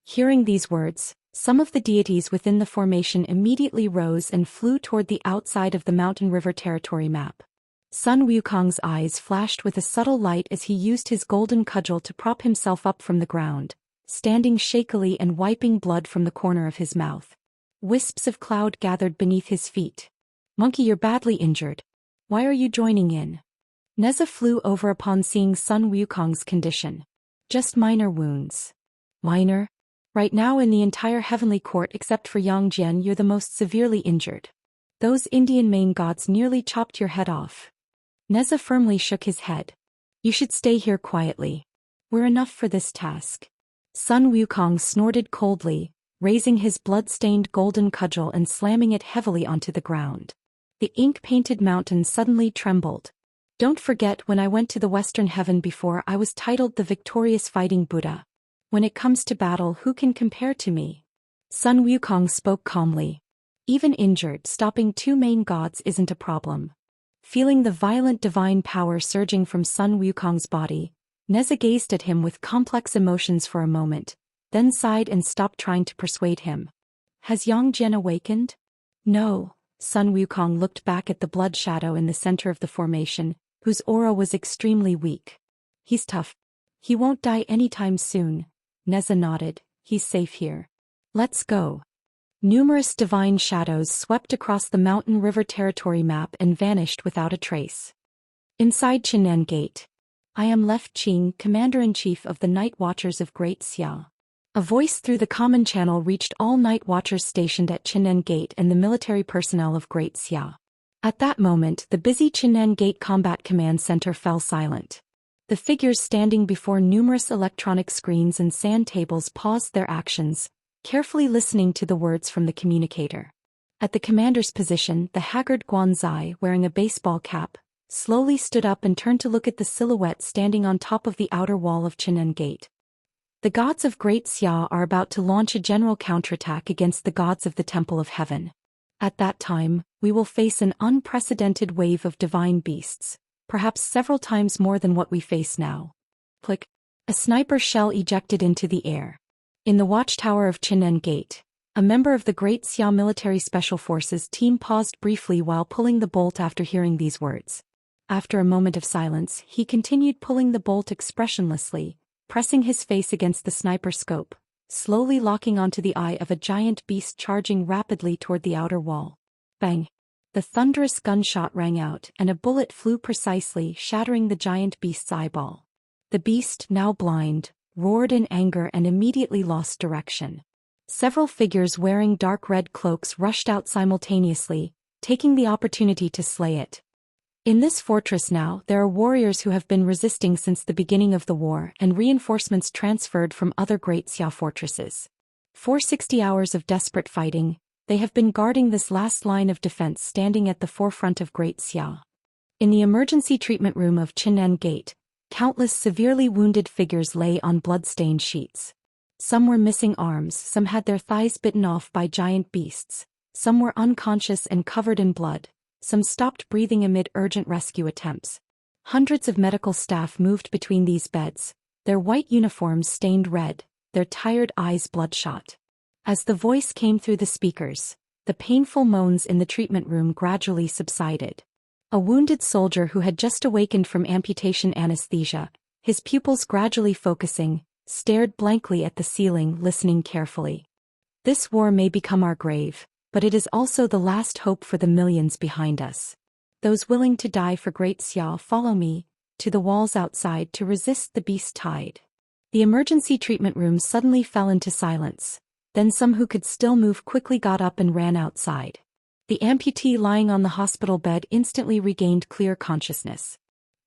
Hearing these words, some of the deities within the formation immediately rose and flew toward the outside of the mountain river territory map. Sun Wukong's eyes flashed with a subtle light as he used his golden cudgel to prop himself up from the ground, standing shakily and wiping blood from the corner of his mouth. Wisps of cloud gathered beneath his feet. "Monkey, you're badly injured. Why are you joining in?" Neza flew over upon seeing Sun Wukong's condition. "Just minor wounds." "Minor? Right now in the entire heavenly court except for Yang Jian you're the most severely injured. Those Indian main gods nearly chopped your head off." Neza firmly shook his head. "You should stay here quietly. We're enough for this task." Sun Wukong snorted coldly, raising his blood-stained golden cudgel and slamming it heavily onto the ground. The ink-painted mountain suddenly trembled. "Don't forget, when I went to the Western Heaven before, I was titled the Victorious Fighting Buddha. When it comes to battle, who can compare to me?" Sun Wukong spoke calmly. "Even injured, stopping two main gods isn't a problem." Feeling the violent divine power surging from Sun Wukong's body, Neza gazed at him with complex emotions for a moment, then sighed and stopped trying to persuade him. "Has Yang Jian awakened?" "No." Sun Wukong looked back at the blood shadow in the center of the formation, whose aura was extremely weak. "He's tough. He won't die anytime soon." Neza nodded. "He's safe here. Let's go." Numerous divine shadows swept across the mountain river territory map and vanished without a trace. Inside Chinen Gate. "I am Left Qing, Commander-in-Chief of the Night Watchers of Great Xia." A voice through the common channel reached all night watchers stationed at Chinen Gate and the military personnel of Great Xia. At that moment, the busy Chinen Gate Combat Command Center fell silent. The figures standing before numerous electronic screens and sand tables paused their actions, carefully listening to the words from the communicator. At the commander's position, the haggard Guanzai, wearing a baseball cap, slowly stood up and turned to look at the silhouette standing on top of the outer wall of Chinen Gate. "The gods of Great Xia are about to launch a general counterattack against the gods of the Temple of Heaven. At that time, we will face an unprecedented wave of divine beasts, perhaps several times more than what we face now." Click. A sniper shell ejected into the air. In the watchtower of Chinen Gate, a member of the Great Xia Military Special Forces team paused briefly while pulling the bolt after hearing these words. After a moment of silence, he continued pulling the bolt expressionlessly, pressing his face against the sniper scope, slowly locking onto the eye of a giant beast charging rapidly toward the outer wall. Bang! The thunderous gunshot rang out and a bullet flew precisely, shattering the giant beast's eyeball. The beast, now blind, roared in anger and immediately lost direction. Several figures wearing dark red cloaks rushed out simultaneously, taking the opportunity to slay it. In this fortress now, there are warriors who have been resisting since the beginning of the war and reinforcements transferred from other Great Xia fortresses. For 60 hours of desperate fighting, they have been guarding this last line of defense standing at the forefront of Great Xia. In the emergency treatment room of Chinen Gate, countless severely wounded figures lay on blood-stained sheets. Some were missing arms, some had their thighs bitten off by giant beasts, some were unconscious and covered in blood, some stopped breathing amid urgent rescue attempts. Hundreds of medical staff moved between these beds, their white uniforms stained red, their tired eyes bloodshot. As the voice came through the speakers, the painful moans in the treatment room gradually subsided. A wounded soldier who had just awakened from amputation anesthesia, his pupils gradually focusing, stared blankly at the ceiling, listening carefully. "This war may become our grave, but it is also the last hope for the millions behind us. Those willing to die for Great Xia, follow me to the walls outside to resist the beast tide." The emergency treatment room suddenly fell into silence. Then some who could still move quickly got up and ran outside. The amputee lying on the hospital bed instantly regained clear consciousness.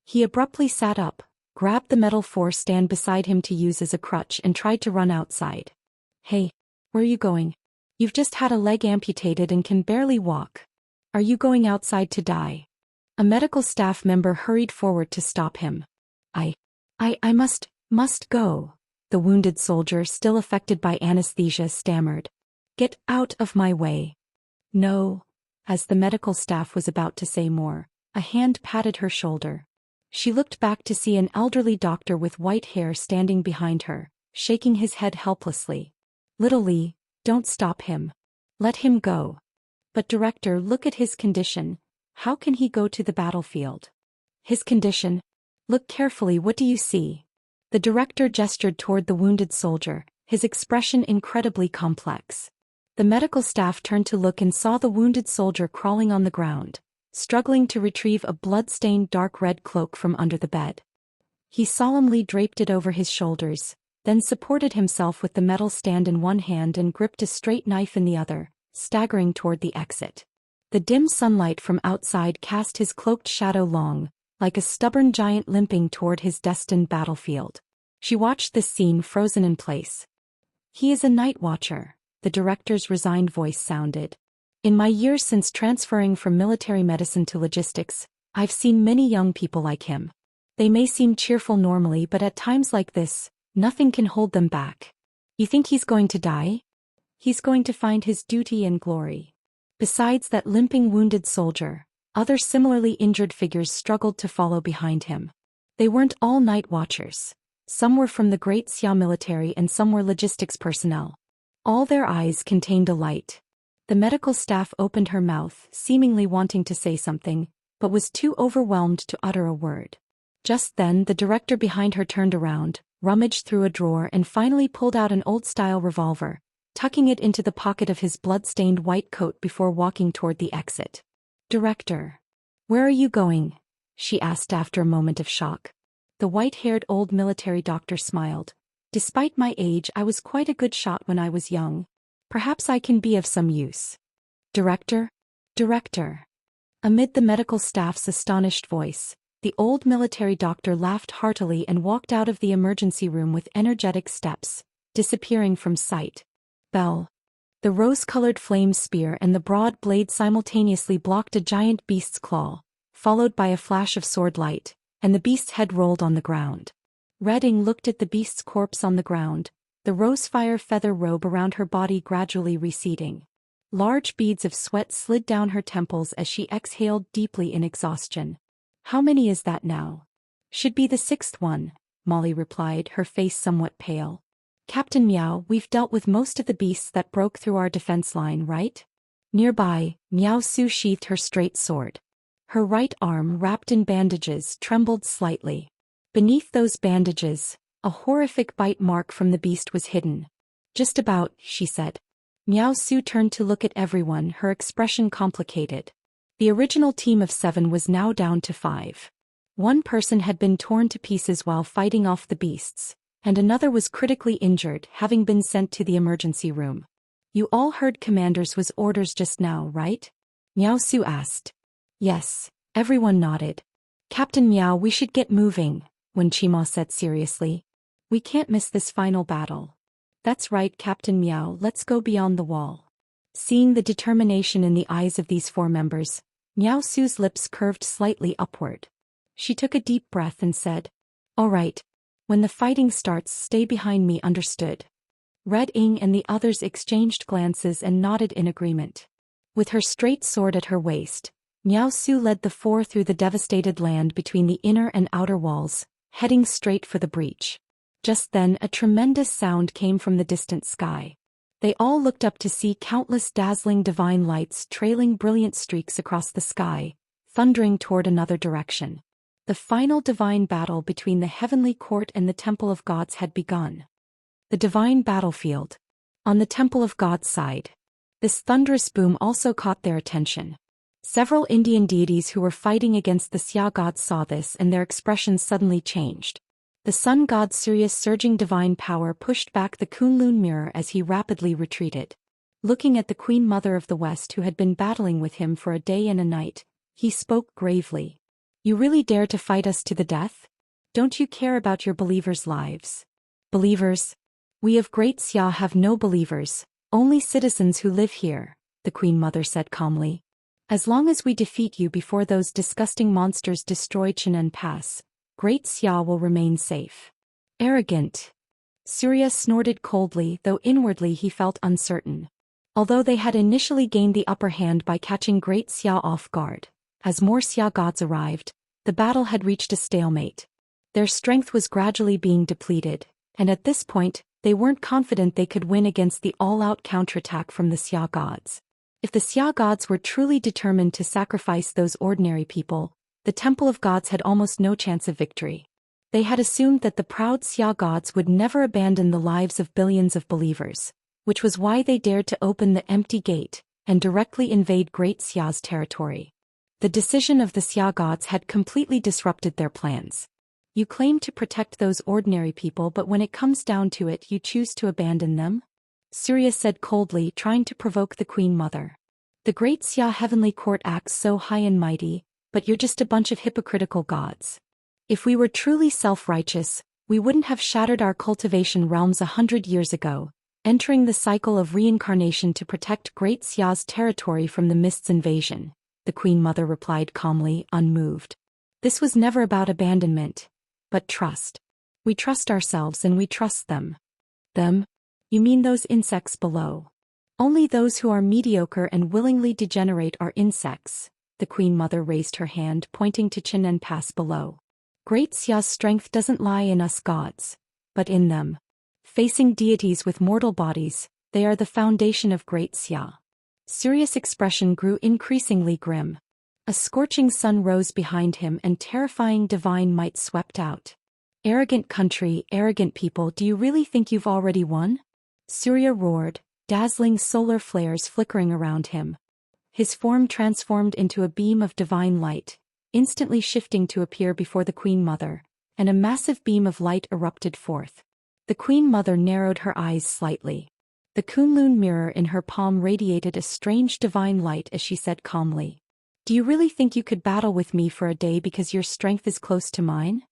He abruptly sat up, grabbed the metal stand beside him to use as a crutch and tried to run outside. "Hey, where are you going? You've just had a leg amputated and can barely walk. Are you going outside to die?" A medical staff member hurried forward to stop him. I must go," the wounded soldier, still affected by anesthesia, stammered. "Get out of my way." "No." As the medical staff was about to say more, a hand patted her shoulder. She looked back to see an elderly doctor with white hair standing behind her, shaking his head helplessly. Little Lee, don't stop him. Let him go. But director, look at his condition. How can he go to the battlefield? His condition? Look carefully, what do you see? The director gestured toward the wounded soldier, his expression incredibly complex. The medical staff turned to look and saw the wounded soldier crawling on the ground, struggling to retrieve a blood-stained dark red cloak from under the bed. He solemnly draped it over his shoulders, then supported himself with the metal stand in one hand and gripped a straight knife in the other, staggering toward the exit. The dim sunlight from outside cast his cloaked shadow long, like a stubborn giant limping toward his destined battlefield. She watched this scene frozen in place. He is a night watcher, the director's resigned voice sounded. In my years since transferring from military medicine to logistics, I've seen many young people like him. They may seem cheerful normally, but at times like this, nothing can hold them back. You think he's going to die? He's going to find his duty and glory. Besides that limping wounded soldier, other similarly injured figures struggled to follow behind him. They weren't all night watchers. Some were from the Great Xia military and some were logistics personnel. All their eyes contained a light. The medical staff opened her mouth, seemingly wanting to say something, but was too overwhelmed to utter a word. Just then the director behind her turned around, rummaged through a drawer and finally pulled out an old-style revolver, tucking it into the pocket of his blood-stained white coat before walking toward the exit. "Director, where are you going?" she asked after a moment of shock. The white-haired old military doctor smiled. "Despite my age, I was quite a good shot when I was young. Perhaps I can be of some use." "Director? Director." Amid the medical staff's astonished voice, the old military doctor laughed heartily and walked out of the emergency room with energetic steps, disappearing from sight. Bell. The rose-colored flame spear and the broad blade simultaneously blocked a giant beast's claw, followed by a flash of sword light, and the beast's head rolled on the ground. Redding looked at the beast's corpse on the ground, the rose-fire feather robe around her body gradually receding. Large beads of sweat slid down her temples as she exhaled deeply in exhaustion. "How many is that now?" "Should be the 6th one," Molly replied, her face somewhat pale. "Captain Miao, we've dealt with most of the beasts that broke through our defense line, right?" Nearby, Miao Su sheathed her straight sword. Her right arm, wrapped in bandages, trembled slightly. Beneath those bandages, a horrific bite mark from the beast was hidden. "Just about," she said. Miao Su turned to look at everyone, her expression complicated. The original team of 7 was now down to 5. One person had been torn to pieces while fighting off the beasts, and another was critically injured, having been sent to the emergency room. "You all heard Commander's orders just now, right?" Miao Su asked. "Yes," everyone nodded. "Captain Miao, we should get moving," Wen Qima said seriously. "We can't miss this final battle." "That's right, Captain Miao, let's go beyond the wall." Seeing the determination in the eyes of these 4 members, Miao Su's lips curved slightly upward. She took a deep breath and said, "All right. When the fighting starts, stay behind me, understood?" Red Ing and the others exchanged glances and nodded in agreement. With her straight sword at her waist, Miao Su led the 4 through the devastated land between the inner and outer walls, heading straight for the breach. Just then a tremendous sound came from the distant sky. They all looked up to see countless dazzling divine lights trailing brilliant streaks across the sky, thundering toward another direction. The final divine battle between the heavenly court and the Temple of Gods had begun. The divine battlefield. On the Temple of God's side. This thunderous boom also caught their attention. Several Indian deities who were fighting against the Xia gods saw this and their expressions suddenly changed. The sun god Surya's surging divine power pushed back the Kunlun mirror as he rapidly retreated. Looking at the Queen Mother of the West who had been battling with him for a day and a night, he spoke gravely. "You really dare to fight us to the death? Don't you care about your believers' lives?" "Believers? We of Great Xia have no believers, only citizens who live here," the Queen Mother said calmly. "As long as we defeat you before those disgusting monsters destroy Chinen Pass, Great Xia will remain safe." "Arrogant." Surya snorted coldly, though inwardly he felt uncertain. Although they had initially gained the upper hand by catching Great Xia off guard, as more Xia gods arrived, the battle had reached a stalemate. Their strength was gradually being depleted, and at this point, They weren't confident they could win against the all-out counterattack from the Xia gods. If the Xia gods were truly determined to sacrifice those ordinary people, the Temple of Gods had almost no chance of victory. They had assumed that the proud Xia gods would never abandon the lives of billions of believers, which was why they dared to open the empty gate and directly invade Great Xia's territory. The decision of the Xia gods had completely disrupted their plans. You claim to protect those ordinary people, but when it comes down to it, you choose to abandon them? Surya said coldly, trying to provoke the Queen Mother. The Great Xia heavenly court acts so high and mighty, but you're just a bunch of hypocritical gods. If we were truly self-righteous, we wouldn't have shattered our cultivation realms 100 years ago, entering the cycle of reincarnation to protect Great Xia's territory from the Mist's invasion, the Queen Mother replied calmly, unmoved. This was never about abandonment, but trust. We trust ourselves and we trust them. Them? You mean those insects below? Only those who are mediocre and willingly degenerate are insects. The Queen Mother raised her hand, pointing to Chen and Pass below. Great Xia's strength doesn't lie in us gods, but in them. Facing deities with mortal bodies, they are the foundation of Great Xia. Surya's expression grew increasingly grim. A scorching sun rose behind him and terrifying divine might swept out. Arrogant country, arrogant people, do you really think you've already won? Surya roared, dazzling solar flares flickering around him. His form transformed into a beam of divine light, instantly shifting to appear before the Queen Mother, and a massive beam of light erupted forth. The Queen Mother narrowed her eyes slightly. The Kunlun mirror in her palm radiated a strange divine light as she said calmly, "Do you really think you could battle with me for a day because your strength is close to mine?"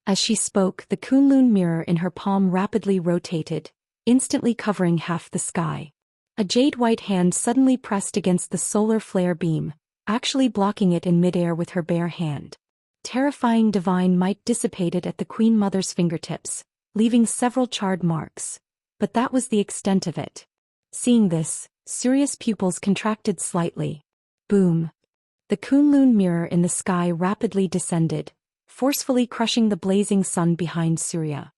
As she spoke, the Kunlun mirror in her palm rapidly rotated, instantly covering half the sky. A jade-white hand suddenly pressed against the solar flare beam, actually blocking it in midair with her bare hand. Terrifying divine might dissipated at the Queen Mother's fingertips, leaving several charred marks. But that was the extent of it. Seeing this, Surya's pupils contracted slightly. Boom! The Kunlun mirror in the sky rapidly descended, forcefully crushing the blazing sun behind Surya.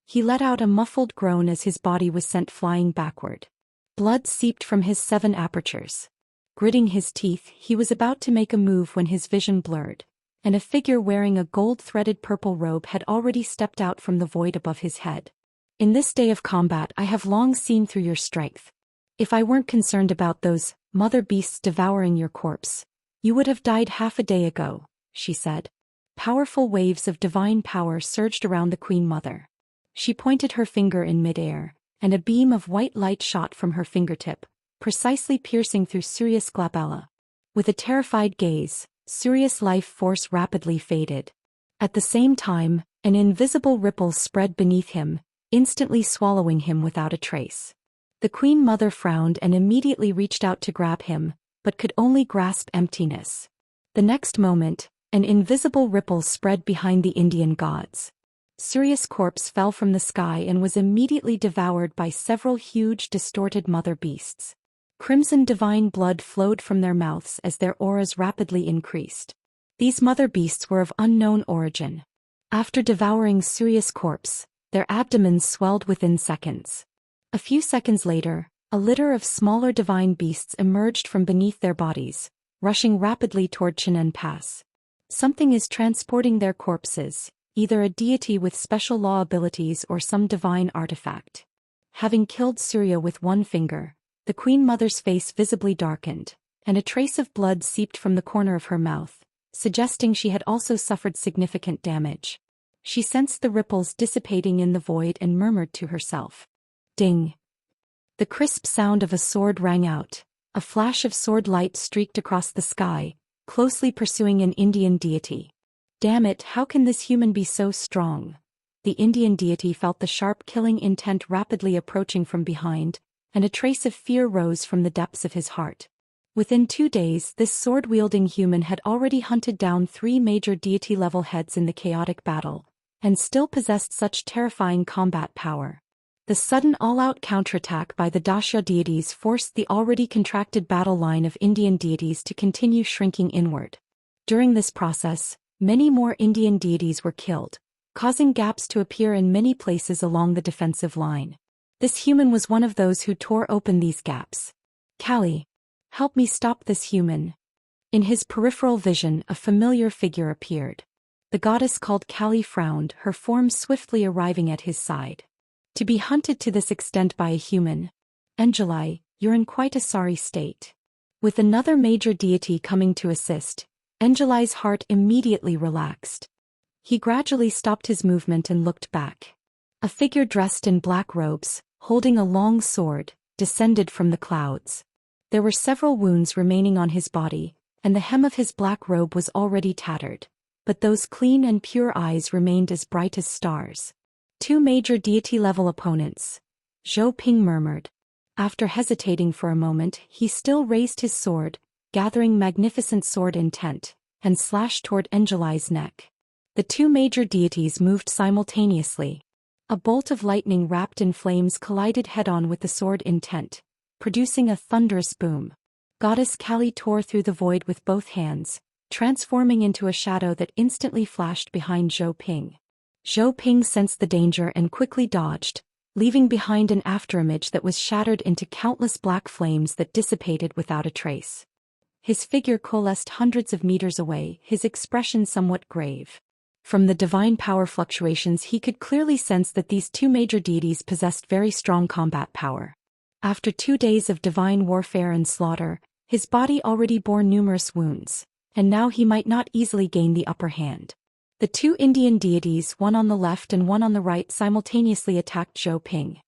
He let out a muffled groan as his body was sent flying backward. Blood seeped from his 7 apertures. Gritting his teeth, he was about to make a move when his vision blurred, and a figure wearing a gold-threaded purple robe had already stepped out from the void above his head. "In this day of combat I have long seen through your strength. If I weren't concerned about those mother beasts devouring your corpse, you would have died half a day ago," she said. Powerful waves of divine power surged around the Queen Mother. She pointed her finger in midair, and a beam of white light shot from her fingertip, precisely piercing through Surya's glabella. With a terrified gaze, Surya's life force rapidly faded. At the same time, an invisible ripple spread beneath him, instantly swallowing him without a trace. The Queen Mother frowned and immediately reached out to grab him, but could only grasp emptiness. The next moment, an invisible ripple spread behind the Indian gods. Surya's corpse fell from the sky and was immediately devoured by several huge distorted mother beasts. Crimson divine blood flowed from their mouths as their auras rapidly increased. These mother beasts were of unknown origin. After devouring Surya's corpse, their abdomens swelled within seconds. A few seconds later, a litter of smaller divine beasts emerged from beneath their bodies, rushing rapidly toward Chinen Pass. Something is transporting their corpses, either a deity with special law abilities or some divine artifact. Having killed Surya with one finger, the Queen Mother's face visibly darkened, and a trace of blood seeped from the corner of her mouth, suggesting she had also suffered significant damage. She sensed the ripples dissipating in the void and murmured to herself. Ding! The crisp sound of a sword rang out. A flash of sword light streaked across the sky, closely pursuing an Indian deity. Damn it, how can this human be so strong? The Indian deity felt the sharp killing intent rapidly approaching from behind, and a trace of fear rose from the depths of his heart. Within 2 days, this sword-wielding human had already hunted down 3 major deity-level heads in the chaotic battle, and still possessed such terrifying combat power. The sudden all-out counterattack by the Dasha deities forced the already contracted battle line of Indian deities to continue shrinking inward. During this process, many more Indian deities were killed, causing gaps to appear in many places along the defensive line. This human was one of those who tore open these gaps. Kali, help me stop this human. In his peripheral vision, a familiar figure appeared. The goddess called Kali frowned, her form swiftly arriving at his side. To be hunted to this extent by a human? Anjali, you're in quite a sorry state. With another major deity coming to assist, Anjali's heart immediately relaxed. He gradually stopped his movement and looked back. A figure dressed in black robes, holding a long sword, descended from the clouds. There were several wounds remaining on his body, and the hem of his black robe was already tattered, but those clean and pure eyes remained as bright as stars. Two major deity-level opponents, Zhou Ping murmured. After hesitating for a moment, he still raised his sword, gathering magnificent sword intent, and slashed toward Anjali's neck. The two major deities moved simultaneously. A bolt of lightning wrapped in flames collided head-on with the sword intent, producing a thunderous boom. Goddess Kali tore through the void with both hands, transforming into a shadow that instantly flashed behind Zhou Ping. Zhou Ping sensed the danger and quickly dodged, leaving behind an afterimage that was shattered into countless black flames that dissipated without a trace. His figure coalesced hundreds of meters away, his expression somewhat grave. From the divine power fluctuations he could clearly sense that these two major deities possessed very strong combat power. After 2 days of divine warfare and slaughter, his body already bore numerous wounds, and now he might not easily gain the upper hand. The two Indian deities, one on the left and one on the right, simultaneously attacked Zhou Ping.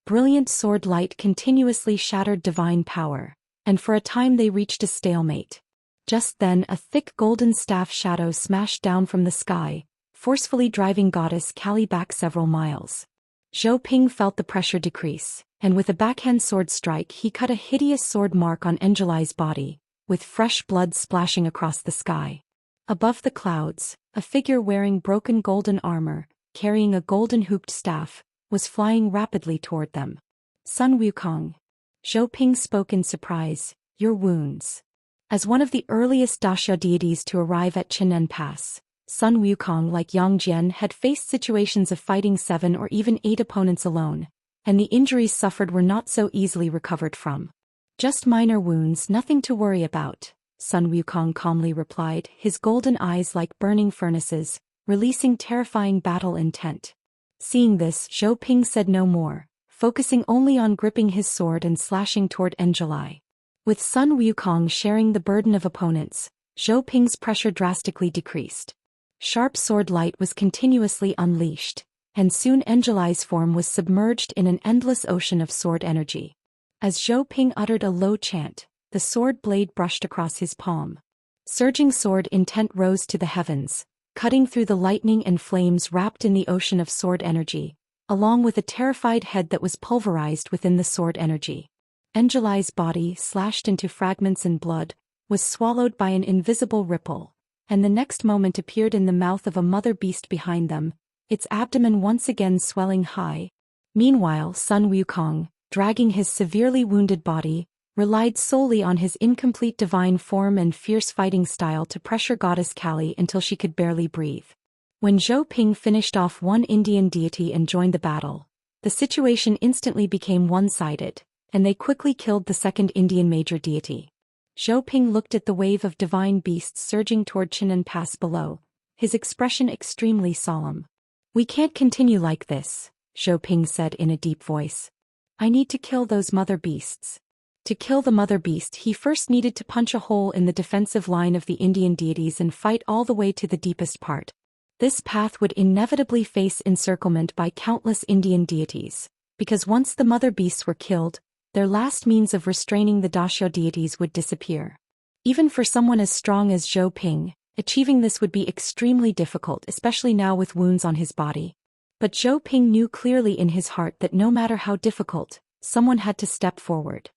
Brilliant sword light continuously shattered divine power, and for a time they reached a stalemate. Just then a thick golden staff shadow smashed down from the sky, forcefully driving goddess Kali back several miles. Zhou Ping felt the pressure decrease, and with a backhand sword strike he cut a hideous sword mark on Anjali's body, with fresh blood splashing across the sky. Above the clouds, a figure wearing broken golden armor, carrying a golden hooped staff, was flying rapidly toward them. Sun Wukong. Zhou Ping spoke in surprise, your wounds. As one of the earliest Daxia deities to arrive at Qinan Pass, Sun Wukong, like Yang Jian, had faced situations of fighting 7 or even 8 opponents alone, and the injuries suffered were not so easily recovered from. Just minor wounds, nothing to worry about, Sun Wukong calmly replied, his golden eyes like burning furnaces, releasing terrifying battle intent. Seeing this, Zhou Ping said no more, focusing only on gripping his sword and slashing toward Anjali. With Sun Wukong sharing the burden of opponents, Zhou Ping's pressure drastically decreased. Sharp sword light was continuously unleashed, and soon Anjali's form was submerged in an endless ocean of sword energy. As Zhou Ping uttered a low chant, the sword blade brushed across his palm. Surging sword intent rose to the heavens, cutting through the lightning and flames wrapped in the ocean of sword energy, along with a terrified head that was pulverized within the sword energy. Anjali's body, slashed into fragments and blood, was swallowed by an invisible ripple, and the next moment appeared in the mouth of a mother beast behind them, its abdomen once again swelling high. Meanwhile, Sun Wukong, dragging his severely wounded body, relied solely on his incomplete divine form and fierce fighting style to pressure goddess Kali until she could barely breathe. When Zhou Ping finished off one Indian deity and joined the battle, the situation instantly became one-sided, and they quickly killed the second Indian major deity. Zhou Ping looked at the wave of divine beasts surging toward Qinan Pass below, his expression extremely solemn. We can't continue like this, Zhou Ping said in a deep voice. I need to kill those mother beasts. To kill the mother beast, he first needed to punch a hole in the defensive line of the Indian deities and fight all the way to the deepest part. This path would inevitably face encirclement by countless Indian deities, because once the mother beasts were killed, their last means of restraining the Daxia deities would disappear. Even for someone as strong as Zhou Ping, achieving this would be extremely difficult, especially now with wounds on his body. But Zhou Ping knew clearly in his heart that no matter how difficult, someone had to step forward.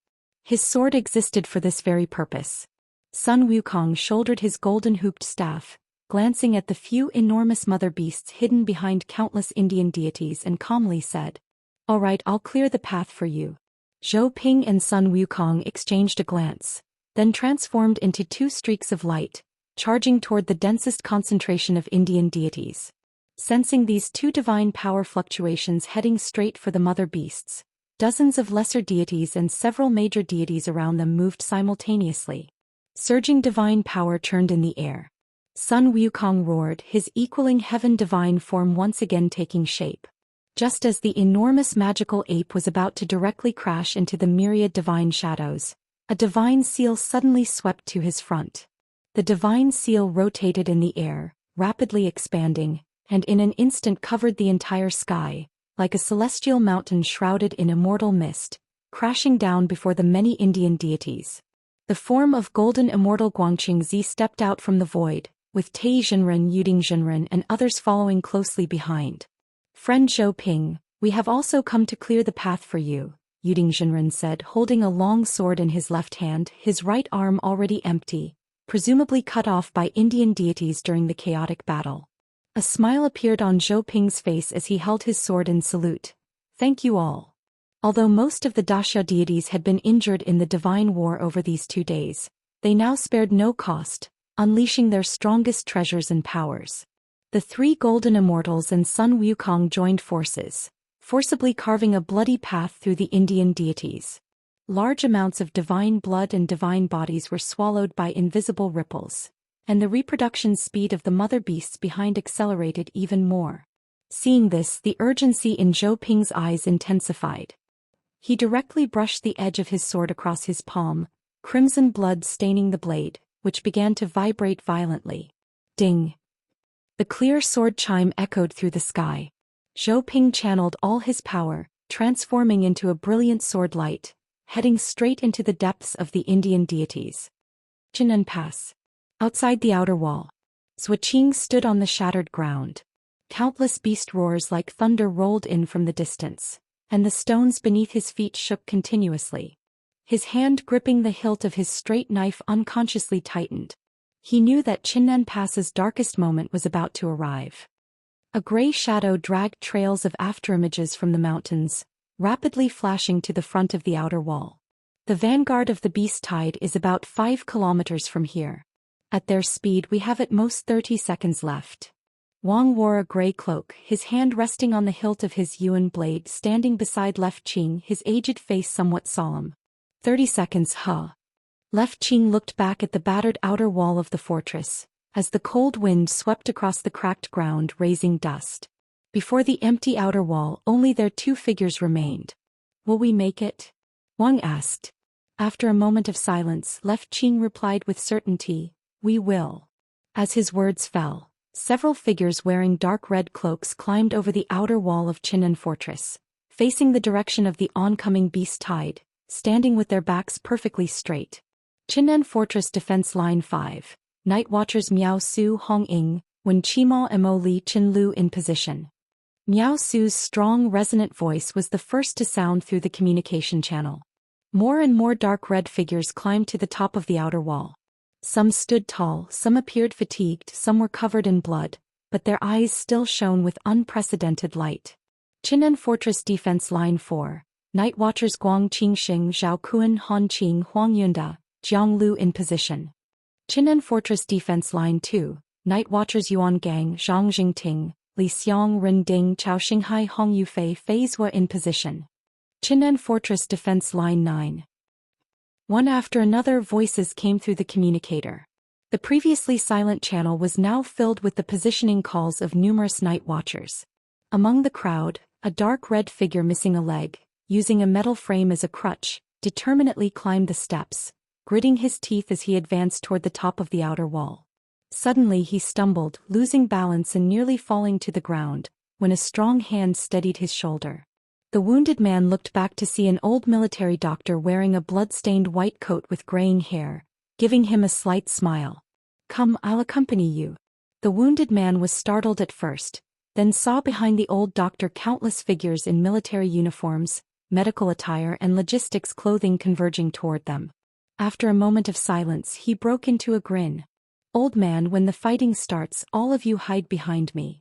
His sword existed for this very purpose. Sun Wukong shouldered his golden hooped staff, glancing at the few enormous mother beasts hidden behind countless Indian deities, and calmly said, "All right, I'll clear the path for you." Zhou Ping and Sun Wukong exchanged a glance, then transformed into 2 streaks of light, charging toward the densest concentration of Indian deities. Sensing these 2 divine power fluctuations heading straight for the mother beasts, Dozens of lesser deities and several major deities around them moved simultaneously. Surging divine power churned in the air. Sun Wukong roared, his equaling heaven divine form once again taking shape. Just as the enormous magical ape was about to directly crash into the myriad divine shadows, a divine seal suddenly swept to his front. The divine seal rotated in the air, rapidly expanding, and in an instant covered the entire sky, like a celestial mountain shrouded in immortal mist, crashing down before the many Indian deities. The form of golden immortal Guangqingzi stepped out from the void, with Tai Jinren, Yuding Jinren and others following closely behind. "Friend Zhou Ping, we have also come to clear the path for you," Yuding Jinren said, holding a long sword in his left hand, his right arm already empty, presumably cut off by Indian deities during the chaotic battle. A smile appeared on Zhou Ping's face as he held his sword in salute. "Thank you all." Although most of the Daxia deities had been injured in the divine war over these 2 days, they now spared no cost, unleashing their strongest treasures and powers. The 3 golden immortals and Sun Wukong joined forces, forcibly carving a bloody path through the Indian deities. Large amounts of divine blood and divine bodies were swallowed by invisible ripples, and the reproduction speed of the mother beasts behind accelerated even more. Seeing this, the urgency in Zhou Ping's eyes intensified. He directly brushed the edge of his sword across his palm, crimson blood staining the blade, which began to vibrate violently. Ding! The clear sword chime echoed through the sky. Zhou Ping channeled all his power, transforming into a brilliant sword light, heading straight into the depths of the Indian deities. Jinan Pass. Outside the outer wall, Zhuqing stood on the shattered ground. Countless beast roars like thunder rolled in from the distance, and the stones beneath his feet shook continuously. His hand gripping the hilt of his straight knife unconsciously tightened. He knew that Jinan Pass's darkest moment was about to arrive. A gray shadow dragged trails of afterimages from the mountains, rapidly flashing to the front of the outer wall. The vanguard of the beast tide is about 5 kilometers from here. At their speed we have at most 30 seconds left. Wang wore a gray cloak, his hand resting on the hilt of his yuan blade, standing beside Left Qing, his aged face somewhat solemn. 30 seconds, huh? Left Qing looked back at the battered outer wall of the fortress, as the cold wind swept across the cracked ground, raising dust. Before the empty outer wall, only their 2 figures remained. "Will we make it?" Wang asked. After a moment of silence, Left Qing replied with certainty, "We will." As his words fell, several figures wearing dark red cloaks climbed over the outer wall of Jinan Fortress, facing the direction of the oncoming beast tide, standing with their backs perfectly straight. Jinan Fortress Defense Line 5, Night Watchers Miao Su Hong Ying, Wen Qimo Mo Li Qin Lu in position. Miao Su's strong resonant voice was the first to sound through the communication channel. More and more dark red figures climbed to the top of the outer wall. Some stood tall, some appeared fatigued, some were covered in blood, but their eyes still shone with unprecedented light. Jinan Fortress Defense Line 4, Night Watchers Guang Qingxing Zhao Kuan Han Qing Huang Yunda, Jiang Lu in position. Jinan Fortress Defense Line 2, Night Watchers Yuan Gang Zhang Jingting, Li Xiang Ren Ding Chao Xinghai Hong Yufei Fei Zhua in position. Jinan Fortress Defense Line 9. One after another voices came through the communicator. The previously silent channel was now filled with the positioning calls of numerous night watchers. Among the crowd, a dark red figure missing a leg, using a metal frame as a crutch, determinately climbed the steps, gritting his teeth as he advanced toward the top of the outer wall. Suddenly he stumbled, losing balance and nearly falling to the ground, when a strong hand steadied his shoulder. The wounded man looked back to see an old military doctor wearing a blood-stained white coat with graying hair, giving him a slight smile. "Come, I'll accompany you." The wounded man was startled at first, then saw behind the old doctor countless figures in military uniforms, medical attire and logistics clothing converging toward them. After a moment of silence, he broke into a grin. "Old man, when the fighting starts, all of you hide behind me."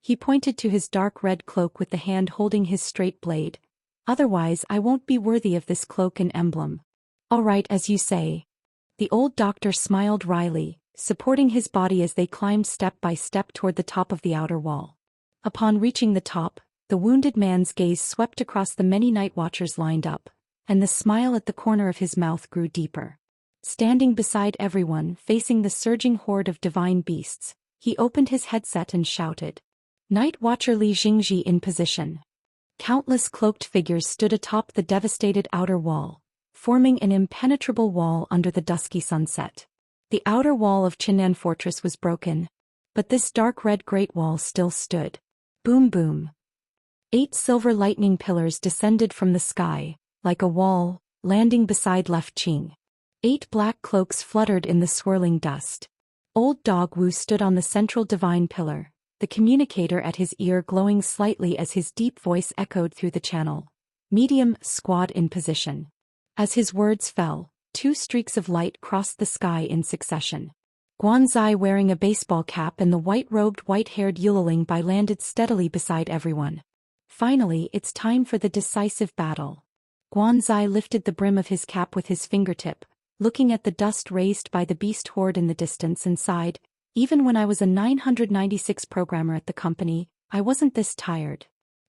He pointed to his dark red cloak with the hand holding his straight blade. "Otherwise I won't be worthy of this cloak and emblem." "All right, as you say." The old doctor smiled wryly, supporting his body as they climbed step by step toward the top of the outer wall. Upon reaching the top, The wounded man's gaze swept across the many night watchers lined up, and the smile at the corner of his mouth grew deeper. Standing beside everyone, facing the surging horde of divine beasts, he opened his headset and shouted, "Night Watcher Li Jingji in position." Countless cloaked figures stood atop the devastated outer wall, forming an impenetrable wall under the dusky sunset. The outer wall of Qinan Fortress was broken, but this dark red great wall still stood. Boom boom. 8 silver lightning pillars descended from the sky, like a wall, landing beside Left Qing. 8 black cloaks fluttered in the swirling dust. Old Dog Wu stood on the central divine pillar, the communicator at his ear glowing slightly as his deep voice echoed through the channel. Medium squad in position. As his words fell, 2 streaks of light crossed the sky in succession. Guanzai, wearing a baseball cap, and the white-robed, white-haired Yuliling Bai landed steadily beside everyone. Finally, it's time for the decisive battle. Guanzai lifted the brim of his cap with his fingertip, looking at the dust raised by the beast horde in the distance, and sighed, "Even when I was a 996 programmer at the company, I wasn't this tired.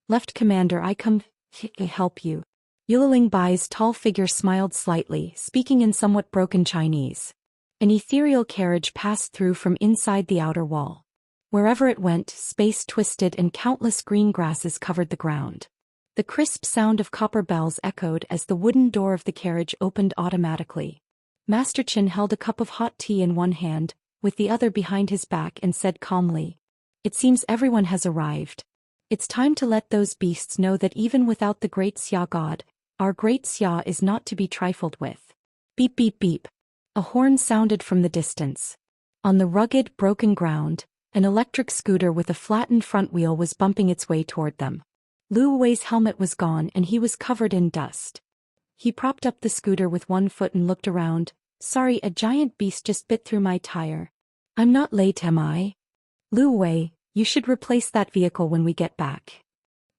Left Commander, I come to help you." Yuliling Bai's tall figure smiled slightly, speaking in somewhat broken Chinese. An ethereal carriage passed through from inside the outer wall. Wherever it went, space twisted and countless green grasses covered the ground. The crisp sound of copper bells echoed as the wooden door of the carriage opened automatically. Master Qin held a cup of hot tea in one hand, with the other behind his back, and said calmly, "It seems everyone has arrived. It's time to let those beasts know that even without the Great Xia God, our Great Xia is not to be trifled with." Beep beep beep. A horn sounded from the distance. On the rugged, broken ground, an electric scooter with a flattened front wheel was bumping its way toward them. Lu Wei's helmet was gone and he was covered in dust. He propped up the scooter with one foot and looked around. "Sorry, a giant beast just bit through my tire. I'm not late, am I?" "Lu Wei, you should replace that vehicle when we get back."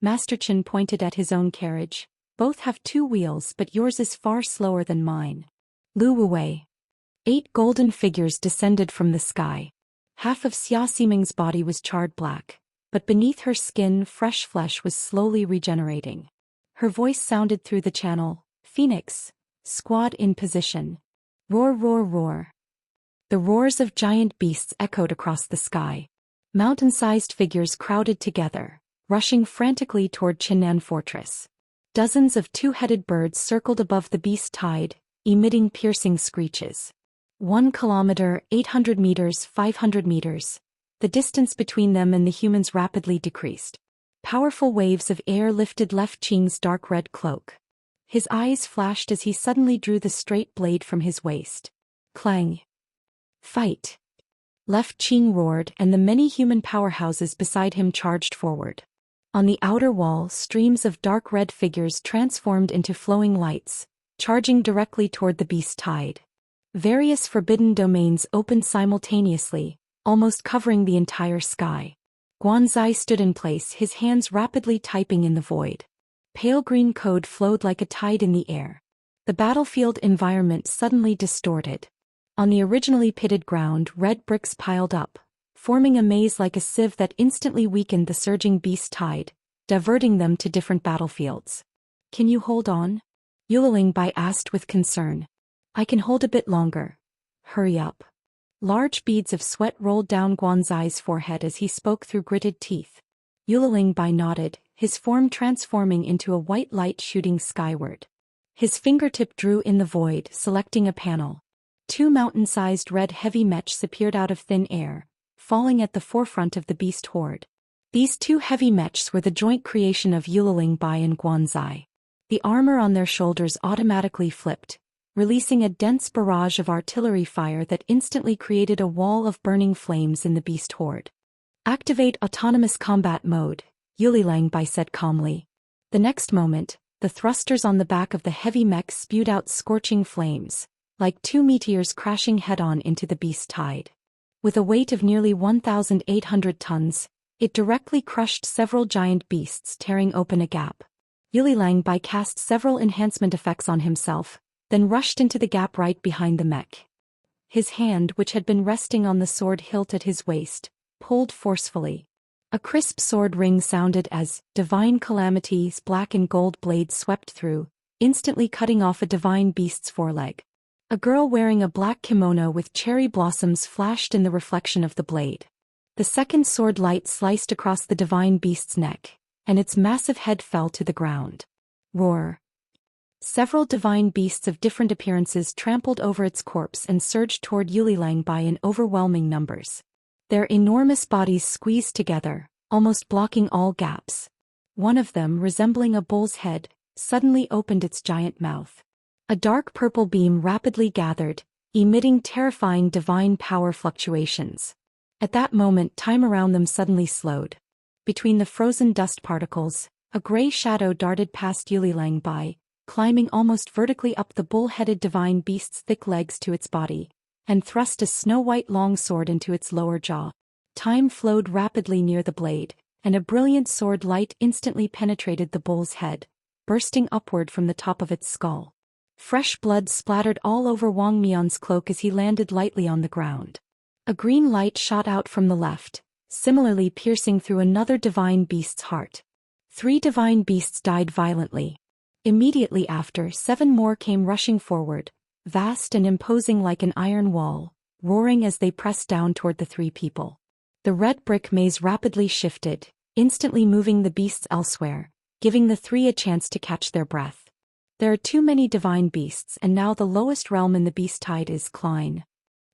Master Qin pointed at his own carriage. "Both have 2 wheels, but yours is far slower than mine." Lu Wei. 8 golden figures descended from the sky. Half of Xia Ximing's body was charred black, but beneath her skin fresh flesh was slowly regenerating. Her voice sounded through the channel, "Phoenix, squad in position. Roar roar roar." The roars of giant beasts echoed across the sky. Mountain-sized figures crowded together, rushing frantically toward Qinan Fortress. Dozens of 2-headed birds circled above the beast tide, emitting piercing screeches. 1 kilometer, 800 meters, 500 meters. The distance between them and the humans rapidly decreased. Powerful waves of air lifted Left Qing's dark red cloak. His eyes flashed as he suddenly drew the straight blade from his waist. Clang. "Fight!" Left Qing roared, and the many human powerhouses beside him charged forward. On the outer wall, streams of dark red figures transformed into flowing lights, charging directly toward the beast tide. Various forbidden domains opened simultaneously, almost covering the entire sky. Guanzai stood in place, his hands rapidly typing in the void. Pale green code flowed like a tide in the air. The battlefield environment suddenly distorted. On the originally pitted ground, red bricks piled up, forming a maze like a sieve that instantly weakened the surging beast tide, diverting them to different battlefields. "Can you hold on?" Yuliling Bai asked with concern. "I can hold a bit longer. Hurry up." Large beads of sweat rolled down Guanzai's forehead as he spoke through gritted teeth. Yuliling Bai nodded, his form transforming into a white light shooting skyward. His fingertip drew in the void, selecting a panel. 2 mountain-sized red heavy mechs appeared out of thin air, falling at the forefront of the beast horde. These 2 heavy mechs were the joint creation of Yuliling Bai and Guanzai. The armor on their shoulders automatically flipped, releasing a dense barrage of artillery fire that instantly created a wall of burning flames in the beast horde. "Activate autonomous combat mode," Yuliling Bai said calmly. The next moment, the thrusters on the back of the heavy mech spewed out scorching flames, like 2 meteors crashing head-on into the beast tide. With a weight of nearly 1,800 tons, it directly crushed several giant beasts, tearing open a gap. Yuliling Bai cast several enhancement effects on himself, then rushed into the gap right behind the mech. His hand, which had been resting on the sword hilt at his waist, pulled forcefully. A crisp sword ring sounded as divine calamity's black and gold blade swept through, instantly cutting off a divine beast's foreleg. A girl wearing a black kimono with cherry blossoms flashed in the reflection of the blade. The second sword light sliced across the divine beast's neck, and its massive head fell to the ground. Roar. Several divine beasts of different appearances trampled over its corpse and surged toward Yulilang by in overwhelming numbers. Their enormous bodies squeezed together, almost blocking all gaps. One of them, resembling a bull's head, suddenly opened its giant mouth. A dark purple beam rapidly gathered, emitting terrifying divine power fluctuations. At that moment, time around them suddenly slowed. Between the frozen dust particles, a gray shadow darted past Yulilang by, climbing almost vertically up the bull-headed divine beast's thick legs to its body, and thrust a snow-white longsword into its lower jaw. Time flowed rapidly near the blade, and a brilliant sword light instantly penetrated the bull's head, bursting upward from the top of its skull. Fresh blood splattered all over Wang Mian's cloak as he landed lightly on the ground. A green light shot out from the left, similarly piercing through another divine beast's heart. 3 divine beasts died violently. Immediately after, 7 more came rushing forward, vast and imposing like an iron wall, roaring as they pressed down toward the 3 people. The red brick maze rapidly shifted, instantly moving the beasts elsewhere, giving the 3 a chance to catch their breath. There are too many divine beasts, and now the lowest realm in the beast tide is Klein.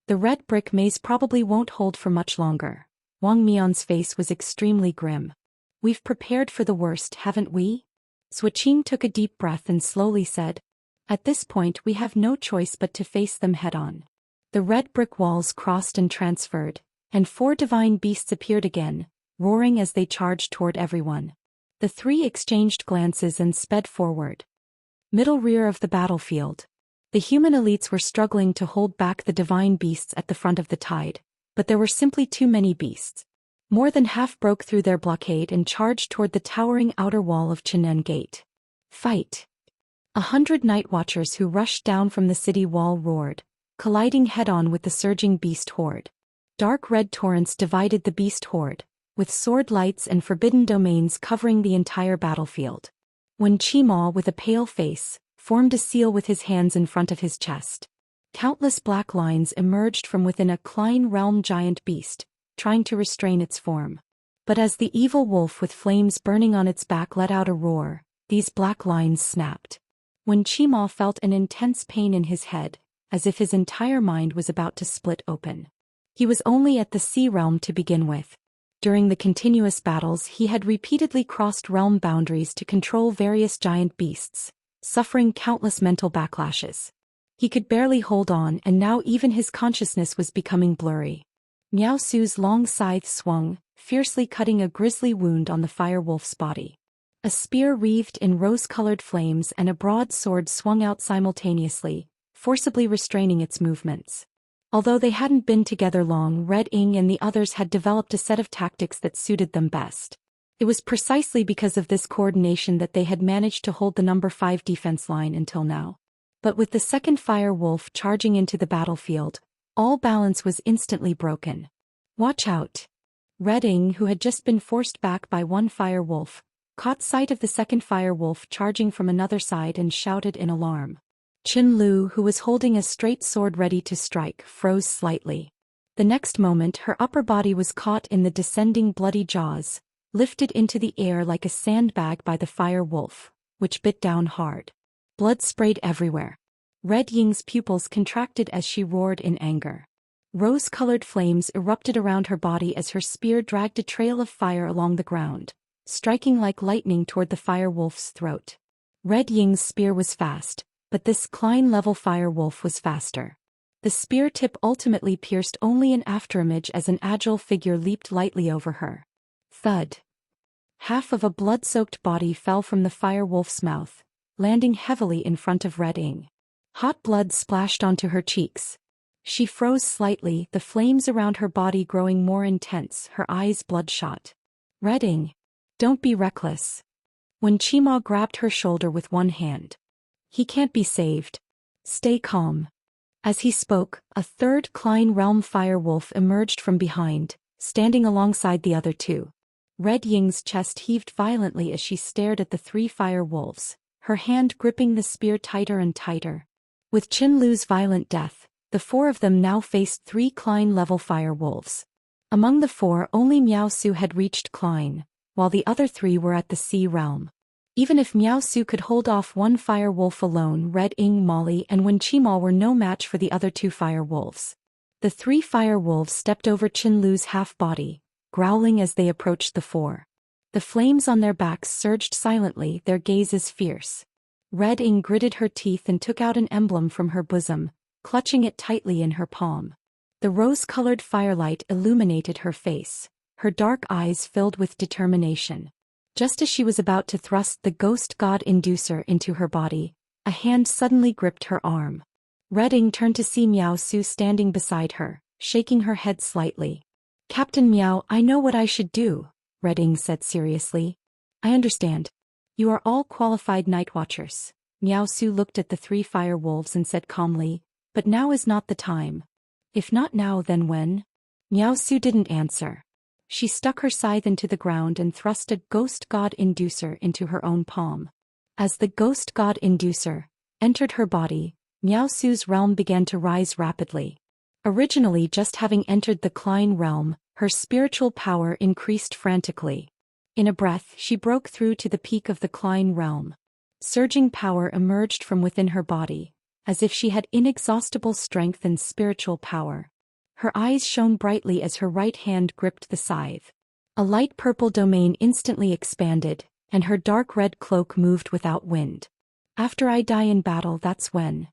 The red brick maze probably won't hold for much longer. Wang Mian's face was extremely grim. We've prepared for the worst, haven't we? Suiqing took a deep breath and slowly said, at this point we have no choice but to face them head-on. The red brick walls crossed and transferred, and 4 divine beasts appeared again, roaring as they charged toward everyone. The 3 exchanged glances and sped forward. Middle rear of the battlefield. The human elites were struggling to hold back the divine beasts at the front of the tide, but there were simply too many beasts. More than half broke through their blockade and charged toward the towering outer wall of Chinen Gate. Fight! 100 night watchers who rushed down from the city wall roared, colliding head-on with the surging beast horde. Dark red torrents divided the beast horde, with sword lights and forbidden domains covering the entire battlefield. When Qima, with a pale face, formed a seal with his hands in front of his chest. Countless black lines emerged from within a Klein realm giant beast, trying to restrain its form. But as the evil wolf with flames burning on its back let out a roar, these black lines snapped. When Qima felt an intense pain in his head, as if his entire mind was about to split open. He was only at the sea realm to begin with. During the continuous battles he had repeatedly crossed realm boundaries to control various giant beasts, suffering countless mental backlashes. He could barely hold on, and now even his consciousness was becoming blurry. Miao Su's long scythe swung, fiercely cutting a grisly wound on the fire wolf's body. A spear wreathed in rose-colored flames and a broad sword swung out simultaneously, forcibly restraining its movements. Although they hadn't been together long, Red Ing and the others had developed a set of tactics that suited them best. It was precisely because of this coordination that they had managed to hold the number 5 defense line until now. But with the second fire wolf charging into the battlefield, all balance was instantly broken. Watch out! Red Ing, who had just been forced back by one fire wolf, caught sight of the second fire wolf charging from another side and shouted in alarm. Qin Lu, who was holding a straight sword ready to strike, froze slightly. The next moment her upper body was caught in the descending bloody jaws, lifted into the air like a sandbag by the fire wolf, which bit down hard. Blood sprayed everywhere. Red Ying's pupils contracted as she roared in anger. Rose-colored flames erupted around her body as her spear dragged a trail of fire along the ground, striking like lightning toward the fire wolf's throat. Red Ying's spear was fast, but this Klein-level fire wolf was faster. The spear tip ultimately pierced only an afterimage as an agile figure leaped lightly over her. Thud. Half of a blood-soaked body fell from the fire wolf's mouth, landing heavily in front of Red Ing. Hot blood splashed onto her cheeks. She froze slightly, the flames around her body growing more intense, her eyes bloodshot. Red Ing, don't be reckless. When Qima grabbed her shoulder with one hand. He can't be saved. Stay calm. As he spoke, a third Klein realm fire wolf emerged from behind, standing alongside the other 2. Red Ying's chest heaved violently as she stared at the 3 fire wolves, her hand gripping the spear tighter and tighter. With Qin Lu's violent death, the 4 of them now faced 3 Klein-level fire wolves. Among the 4 only Miao Su had reached Klein, while the other 3 were at the sea realm. Even if Miao Su could hold off 1 fire wolf alone, Red Ying, Molly and Wen Chimal were no match for the other 2 fire wolves. The 3 fire wolves stepped over Qin Lu's half-body, growling as they approached the 4. The flames on their backs surged silently, their gazes fierce. Red Ying gritted her teeth and took out an emblem from her bosom, clutching it tightly in her palm. The rose-colored firelight illuminated her face, her dark eyes filled with determination. Just as she was about to thrust the ghost god inducer into her body, a hand suddenly gripped her arm. Red Ying turned to see Miao Su standing beside her, shaking her head slightly. "Captain Miao, I know what I should do," Red Ying said seriously. "I understand. You are all qualified night watchers." Miao Su looked at the 3 fire wolves and said calmly, "But now is not the time." "If not now, then when?" Miao Su didn't answer. She stuck her scythe into the ground and thrust a ghost god inducer into her own palm. As the ghost god inducer entered her body, Miao Su's realm began to rise rapidly. Originally just having entered the Klein realm, her spiritual power increased frantically. In a breath, she broke through to the peak of the Klein realm. Surging power emerged from within her body, as if she had inexhaustible strength and spiritual power. Her eyes shone brightly as her right hand gripped the scythe. A light purple domain instantly expanded, and her dark red cloak moved without wind. "After I die in battle, that's when."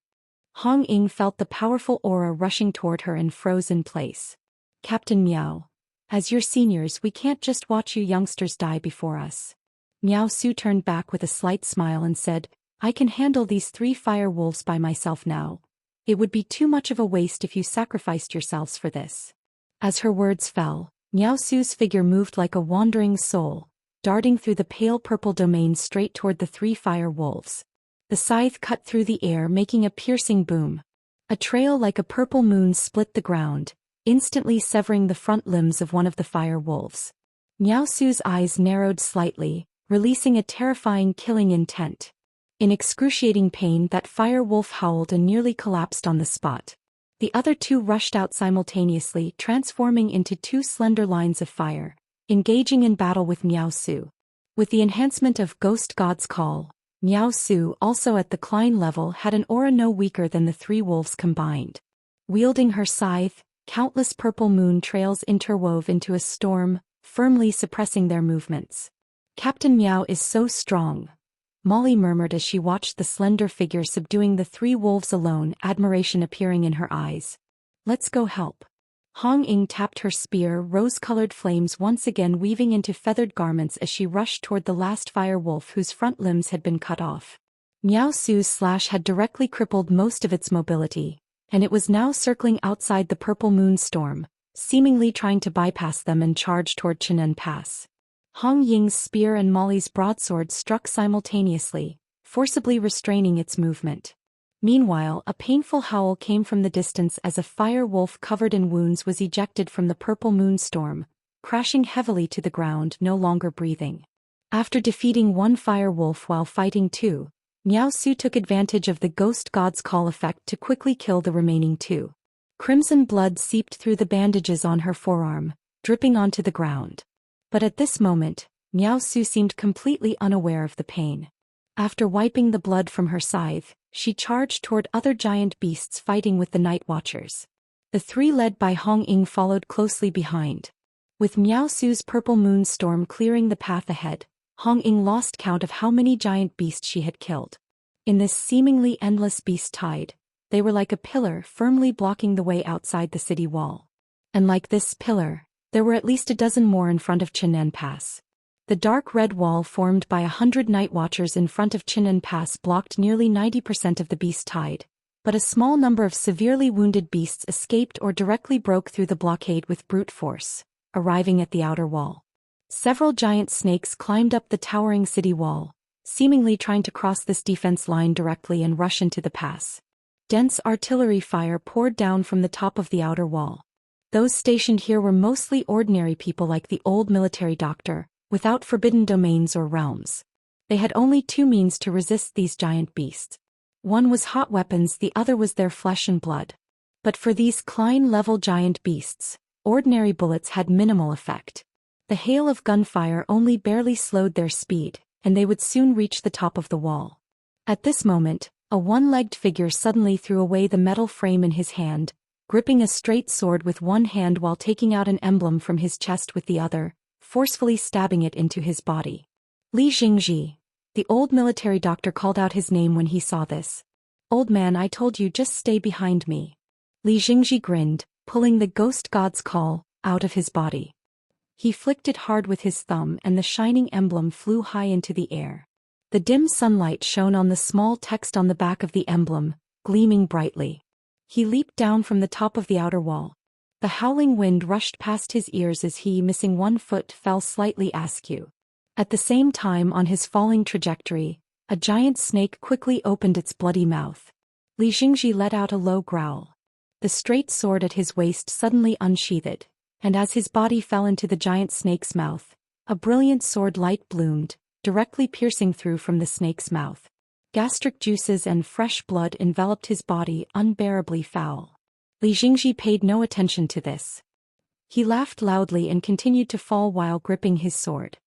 Hong Ying felt the powerful aura rushing toward her and froze in place. "Captain Miao, as your seniors, we can't just watch you youngsters die before us." Miao Su turned back with a slight smile and said, "I can handle these 3 fire wolves by myself now. It would be too much of a waste if you sacrificed yourselves for this." As her words fell, Miao Su's figure moved like a wandering soul, darting through the pale purple domain straight toward the 3 fire wolves. The scythe cut through the air, making a piercing boom. A trail like a purple moon split the ground, instantly severing the front limbs of one of the fire wolves. Miao Su's eyes narrowed slightly, releasing a terrifying killing intent. In excruciating pain, that fire wolf howled and nearly collapsed on the spot. The other 2 rushed out simultaneously, transforming into 2 slender lines of fire, engaging in battle with Miao Su. With the enhancement of Ghost God's Call, Miao Su, also at the Klein level, had an aura no weaker than the 3 wolves combined. Wielding her scythe, countless purple moon trails interwove into a storm, firmly suppressing their movements. "Captain Miao is so strong," Molly murmured as she watched the slender figure subduing the 3 wolves alone, admiration appearing in her eyes. "Let's go help." Hong Ying tapped her spear, rose-colored flames once again weaving into feathered garments as she rushed toward the last fire wolf whose front limbs had been cut off. Miao Su's slash had directly crippled most of its mobility, and it was now circling outside the purple moon storm, seemingly trying to bypass them and charge toward Chinen Pass. Hong Ying's spear and Molly's broadsword struck simultaneously, forcibly restraining its movement. Meanwhile, a painful howl came from the distance as a fire wolf covered in wounds was ejected from the purple moonstorm, crashing heavily to the ground, no longer breathing. After defeating 1 fire wolf while fighting 2, Miao Su took advantage of the Ghost God's Call effect to quickly kill the remaining 2. Crimson blood seeped through the bandages on her forearm, dripping onto the ground. But at this moment, Miao Su seemed completely unaware of the pain. After wiping the blood from her scythe, she charged toward other giant beasts fighting with the Night Watchers. The 3 led by Hong Ying followed closely behind. With Miao Su's purple moon storm clearing the path ahead, Hong Ying lost count of how many giant beasts she had killed. In this seemingly endless beast tide, they were like a pillar firmly blocking the way outside the city wall. And like this pillar, there were at least a dozen more in front of Chinen Pass. The dark red wall formed by 100 Night Watchers in front of Chinen Pass blocked nearly 90% of the beast tide, but a small number of severely wounded beasts escaped or directly broke through the blockade with brute force, arriving at the outer wall. Several giant snakes climbed up the towering city wall, seemingly trying to cross this defense line directly and rush into the pass. Dense artillery fire poured down from the top of the outer wall. Those stationed here were mostly ordinary people like the old military doctor, without forbidden domains or realms. They had only two means to resist these giant beasts. One was hot weapons, the other was their flesh and blood. But for these Klein-level giant beasts, ordinary bullets had minimal effect. The hail of gunfire only barely slowed their speed, and they would soon reach the top of the wall. At this moment, a one-legged figure suddenly threw away the metal frame in his hand, gripping a straight sword with one hand while taking out an emblem from his chest with the other, forcefully stabbing it into his body. Li Jingji. The old military doctor called out his name when he saw this. "Old man, I told you, just stay behind me." Li Jingji grinned, pulling the ghost god's call out of his body. He flicked it hard with his thumb and the shining emblem flew high into the air. The dim sunlight shone on the small text on the back of the emblem, gleaming brightly. He leaped down from the top of the outer wall. The howling wind rushed past his ears as he, missing one foot, fell slightly askew. At the same time, on his falling trajectory, a giant snake quickly opened its bloody mouth. Li Jingji let out a low growl. The straight sword at his waist suddenly unsheathed, and as his body fell into the giant snake's mouth, a brilliant sword light bloomed, directly piercing through from the snake's mouth. Gastric juices and fresh blood enveloped his body, unbearably foul. Li Jingji paid no attention to this. He laughed loudly and continued to fall while gripping his sword.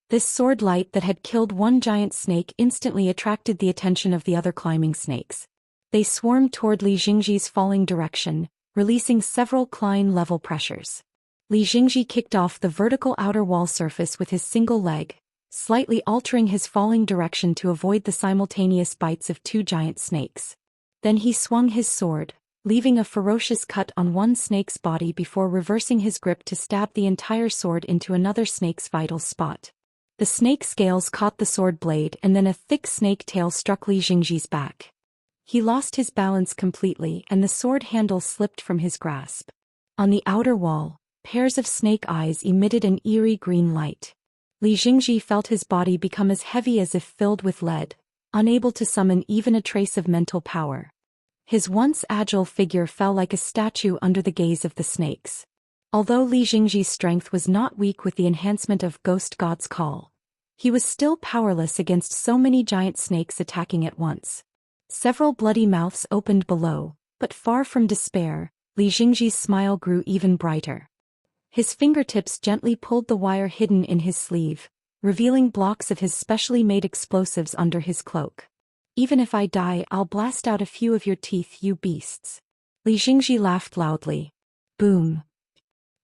This sword light that had killed one giant snake instantly attracted the attention of the other climbing snakes. They swarmed toward Li Jingji's falling direction, releasing several Klein-level pressures. Li Jingji kicked off the vertical outer wall surface with his single leg, slightly altering his falling direction to avoid the simultaneous bites of two giant snakes. Then he swung his sword, leaving a ferocious cut on one snake's body before reversing his grip to stab the entire sword into another snake's vital spot. The snake scales caught the sword blade and then a thick snake tail struck Li Jingji's back. He lost his balance completely and the sword handle slipped from his grasp. On the outer wall, pairs of snake eyes emitted an eerie green light. Li Jingji felt his body become as heavy as if filled with lead, unable to summon even a trace of mental power. His once agile figure fell like a statue under the gaze of the snakes. Although Li Jingji's strength was not weak with the enhancement of Ghost God's Call, he was still powerless against so many giant snakes attacking at once. Several bloody mouths opened below, but far from despair, Li Jingji's smile grew even brighter. His fingertips gently pulled the wire hidden in his sleeve, revealing blocks of his specially made explosives under his cloak. "Even if I die, I'll blast out a few of your teeth, you beasts." Li Jingji laughed loudly. Boom.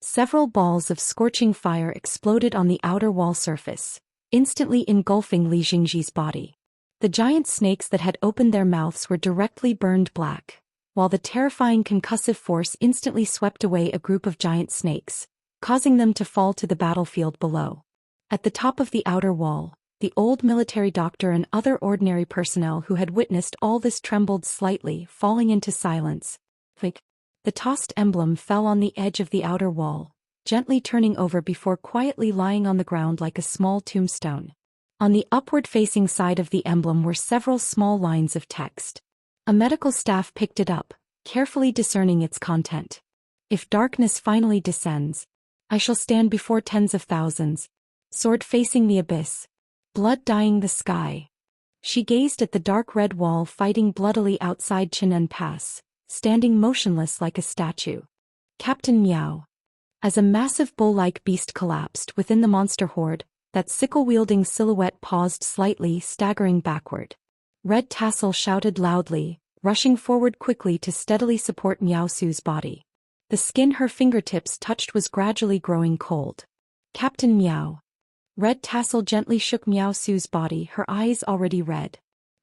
Several balls of scorching fire exploded on the outer wall surface, instantly engulfing Li Jingji's body. The giant snakes that had opened their mouths were directly burned black, while the terrifying concussive force instantly swept away a group of giant snakes, causing them to fall to the battlefield below. At the top of the outer wall, the old military doctor and other ordinary personnel who had witnessed all this trembled slightly, falling into silence. The tossed emblem fell on the edge of the outer wall, gently turning over before quietly lying on the ground like a small tombstone. On the upward-facing side of the emblem were several small lines of text. A medical staff picked it up, carefully discerning its content. "If darkness finally descends, I shall stand before tens of thousands, sword facing the abyss, blood dyeing the sky." She gazed at the dark red wall fighting bloodily outside Chinen Pass, standing motionless like a statue. Captain Miao. As a massive bull-like beast collapsed within the monster horde, that sickle-wielding silhouette paused slightly, staggering backward. Red Tassel shouted loudly, rushing forward quickly to steadily support Miao Su's body. The skin her fingertips touched was gradually growing cold. "Captain Miao." Red Tassel gently shook Miao Su's body, her eyes already red.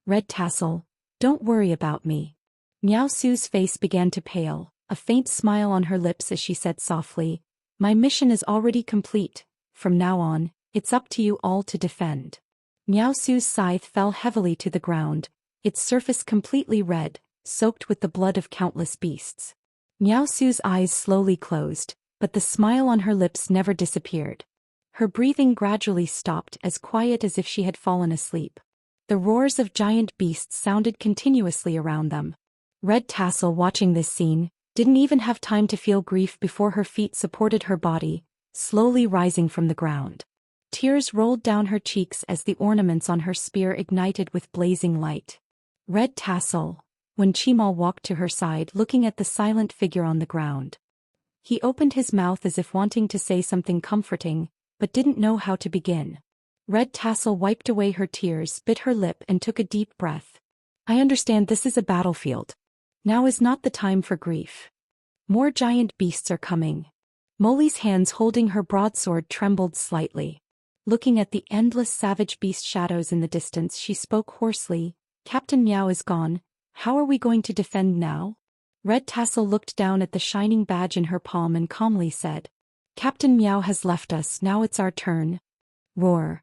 "Red Tassel, don't worry about me." Miao Su's face began to pale, a faint smile on her lips as she said softly, "My mission is already complete. From now on, it's up to you all to defend." Miao Su's scythe fell heavily to the ground, its surface completely red, soaked with the blood of countless beasts. Miao Su's eyes slowly closed, but the smile on her lips never disappeared. Her breathing gradually stopped, as quiet as if she had fallen asleep. The roars of giant beasts sounded continuously around them. Red Tassel, watching this scene, didn't even have time to feel grief before her feet supported her body, slowly rising from the ground. Tears rolled down her cheeks as the ornaments on her spear ignited with blazing light. Red tassel, when Chimal walked to her side looking at the silent figure on the ground. He opened his mouth as if wanting to say something comforting, but didn't know how to begin. Red Tassel wiped away her tears, bit her lip and took a deep breath. I understand this is a battlefield. Now is not the time for grief. More giant beasts are coming. Molly's hands holding her broadsword trembled slightly. Looking at the endless savage beast shadows in the distance, she spoke hoarsely, Captain Meow is gone, how are we going to defend now? Red Tassel looked down at the shining badge in her palm and calmly said, Captain Meow has left us, now it's our turn. Roar.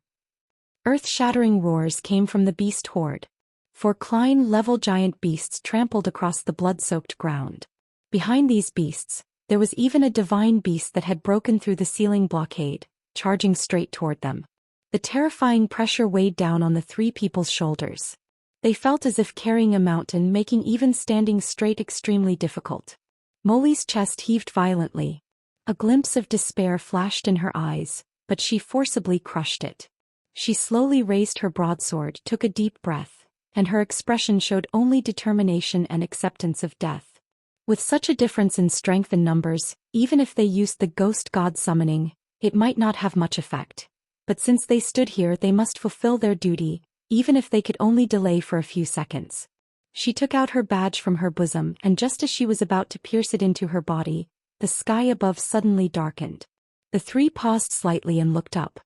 Earth-shattering roars came from the beast horde. 4 Klein-level giant beasts trampled across the blood-soaked ground. Behind these beasts, there was even a divine beast that had broken through the ceiling blockade, charging straight toward them. The terrifying pressure weighed down on the 3 people's shoulders. They felt as if carrying a mountain, making even standing straight extremely difficult. Molly's chest heaved violently. A glimpse of despair flashed in her eyes, but she forcibly crushed it. She slowly raised her broadsword, took a deep breath, and her expression showed only determination and acceptance of death. With such a difference in strength and numbers, even if they used the ghost god summoning, it might not have much effect. But since they stood here, they must fulfill their duty, even if they could only delay for a few seconds. She took out her badge from her bosom, and just as she was about to pierce it into her body, the sky above suddenly darkened. The 3 paused slightly and looked up.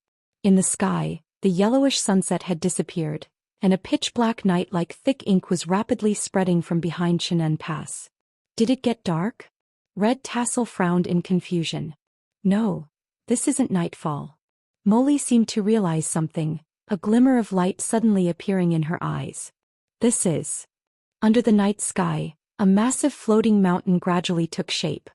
In the sky, the yellowish sunset had disappeared, and a pitch-black night like thick ink was rapidly spreading from behind Chinen Pass. Did it get dark? Red Tassel frowned in confusion. No, this isn't nightfall. Molly seemed to realize something, a glimmer of light suddenly appearing in her eyes. This is. Under the night sky, a massive floating mountain gradually took shape.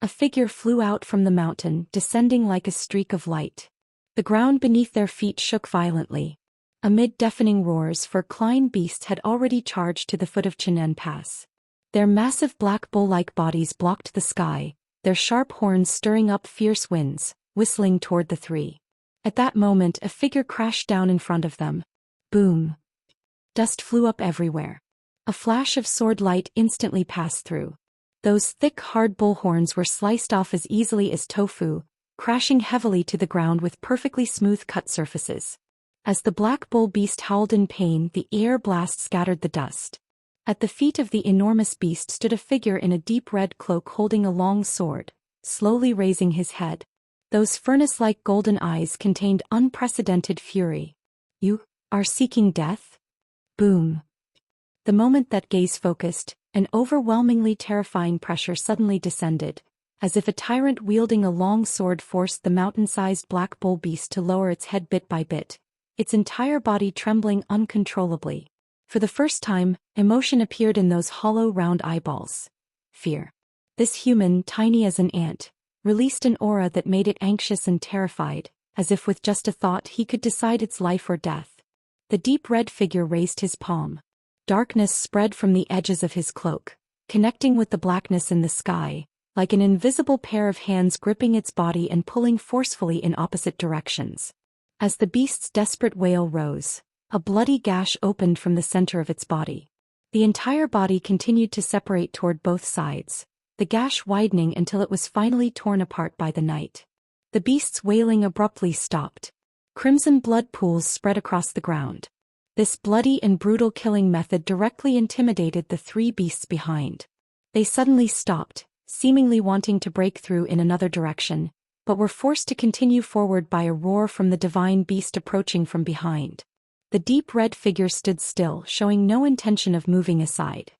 A figure flew out from the mountain, descending like a streak of light. The ground beneath their feet shook violently. Amid deafening roars, 4 Klein beasts had already charged to the foot of Chinen Pass. Their massive black bull-like bodies blocked the sky, their sharp horns stirring up fierce winds, whistling toward the 3. At that moment, a figure crashed down in front of them. Boom. Dust flew up everywhere. A flash of sword light instantly passed through. Those thick, hard bull horns were sliced off as easily as tofu, crashing heavily to the ground with perfectly smooth cut surfaces. As the black bull beast howled in pain, the air blast scattered the dust. At the feet of the enormous beast stood a figure in a deep red cloak holding a long sword, slowly raising his head. Those furnace-like golden eyes contained unprecedented fury. You are seeking death? Boom. The moment that gaze focused, an overwhelmingly terrifying pressure suddenly descended, as if a tyrant wielding a long sword forced the mountain-sized black bull beast to lower its head bit by bit, its entire body trembling uncontrollably. For the first time, emotion appeared in those hollow round eyeballs. Fear. This human, tiny as an ant, released an aura that made it anxious and terrified, as if with just a thought he could decide its life or death. The deep red figure raised his palm. Darkness spread from the edges of his cloak, connecting with the blackness in the sky, like an invisible pair of hands gripping its body and pulling forcefully in opposite directions. As the beast's desperate wail rose, a bloody gash opened from the center of its body. The entire body continued to separate toward both sides, the gash widening until it was finally torn apart by the night. The beast's wailing abruptly stopped. Crimson blood pools spread across the ground. This bloody and brutal killing method directly intimidated the 3 beasts behind. They suddenly stopped, seemingly wanting to break through in another direction, but were forced to continue forward by a roar from the divine beast approaching from behind. The deep red figure stood still, showing no intention of moving aside.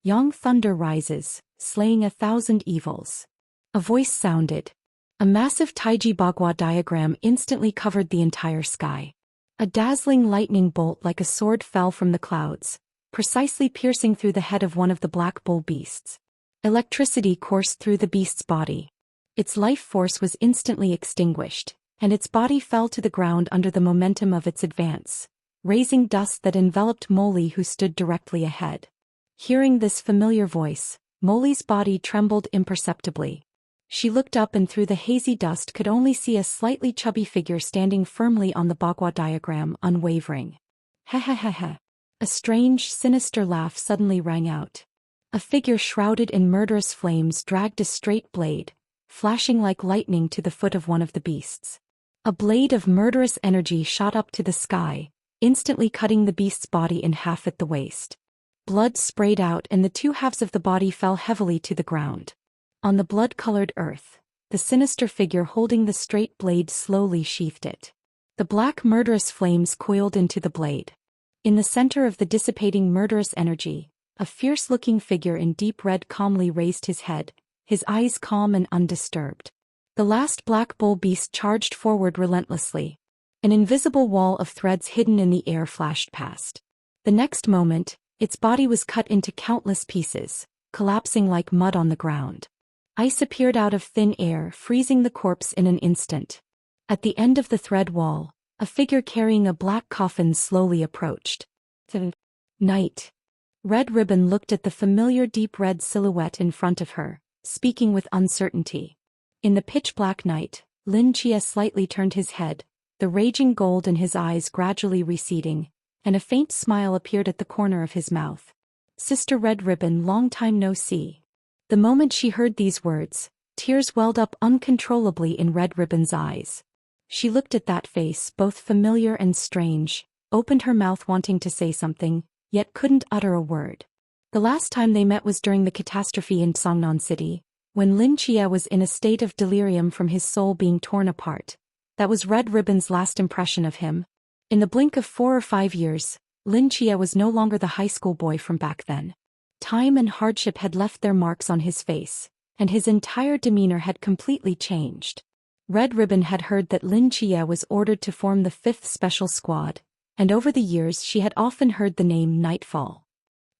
Yang thunder rises, slaying 1,000 evils. A voice sounded. A massive Taiji Bagua diagram instantly covered the entire sky. A dazzling lightning bolt like a sword fell from the clouds, precisely piercing through the head of one of the black bull beasts. Electricity coursed through the beast's body. Its life force was instantly extinguished, and its body fell to the ground under the momentum of its advance, raising dust that enveloped Molly, who stood directly ahead. Hearing this familiar voice, Molly's body trembled imperceptibly. She looked up and through the hazy dust could only see a slightly chubby figure standing firmly on the Bagua diagram, unwavering. Ha ha ha ha. A strange, sinister laugh suddenly rang out. A figure shrouded in murderous flames dragged a straight blade, flashing like lightning to the foot of one of the beasts. A blade of murderous energy shot up to the sky, instantly cutting the beast's body in half at the waist. Blood sprayed out and the two halves of the body fell heavily to the ground. On the blood-colored earth, the sinister figure holding the straight blade slowly sheathed it. The black murderous flames coiled into the blade. In the center of the dissipating murderous energy, a fierce-looking figure in deep red calmly raised his head, his eyes calm and undisturbed. The last black bull beast charged forward relentlessly. An invisible wall of threads hidden in the air flashed past. The next moment, its body was cut into countless pieces, collapsing like mud on the ground. Ice appeared out of thin air, freezing the corpse in an instant. At the end of the thread wall, a figure carrying a black coffin slowly approached. Night. Red Ribbon looked at the familiar deep red silhouette in front of her, speaking with uncertainty. In the pitch-black night, Lin Chia slightly turned his head, the raging gold in his eyes gradually receding, and a faint smile appeared at the corner of his mouth. Sister Red Ribbon, long time no see. The moment she heard these words, tears welled up uncontrollably in Red Ribbon's eyes. She looked at that face, both familiar and strange, opened her mouth wanting to say something, yet couldn't utter a word. The last time they met was during the catastrophe in Songnan City, when Lin Chia was in a state of delirium from his soul being torn apart. That was Red Ribbon's last impression of him. In the blink of 4 or 5 years, Lin Chia was no longer the high school boy from back then. Time and hardship had left their marks on his face, and his entire demeanor had completely changed. Red Ribbon had heard that Lin Chia was ordered to form the 5th Special Squad, and over the years she had often heard the name Nightfall.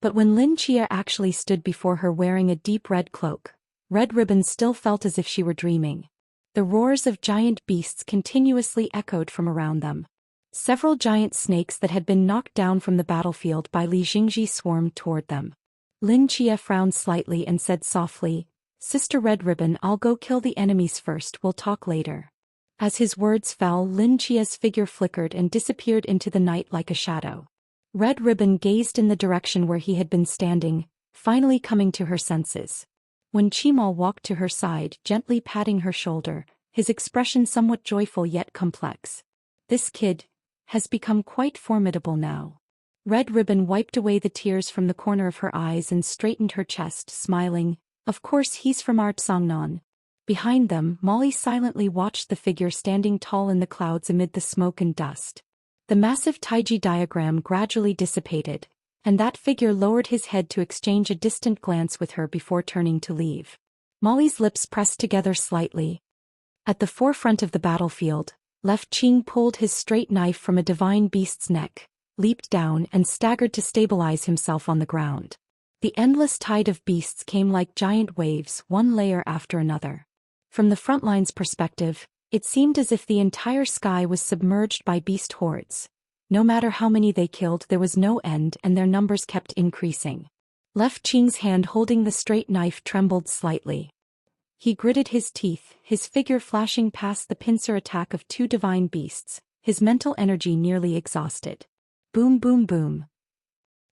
But when Lin Chia actually stood before her wearing a deep red cloak, Red Ribbon still felt as if she were dreaming. The roars of giant beasts continuously echoed from around them. Several giant snakes that had been knocked down from the battlefield by Li Jingji swarmed toward them. Lin Chia frowned slightly and said softly, "Sister Red Ribbon, I'll go kill the enemies first, we'll talk later." As his words fell, Lin Chia's figure flickered and disappeared into the night like a shadow. Red Ribbon gazed in the direction where he had been standing, finally coming to her senses. When Chimal walked to her side, gently patting her shoulder, his expression somewhat joyful yet complex. "This kid has become quite formidable now." Red Ribbon wiped away the tears from the corner of her eyes and straightened her chest, smiling. "Of course he's from our Songnan." Behind them, Molly silently watched the figure standing tall in the clouds amid the smoke and dust. The massive Taiji diagram gradually dissipated, and that figure lowered his head to exchange a distant glance with her before turning to leave. Molly's lips pressed together slightly. At the forefront of the battlefield, Left Qing pulled his straight knife from a divine beast's neck, leaped down and staggered to stabilize himself on the ground. The endless tide of beasts came like giant waves, one layer after another. From the front line's perspective, it seemed as if the entire sky was submerged by beast hordes. No matter how many they killed, there was no end and their numbers kept increasing. Left Qing's hand holding the straight knife trembled slightly. He gritted his teeth, his figure flashing past the pincer attack of 2 divine beasts, his mental energy nearly exhausted. Boom boom boom.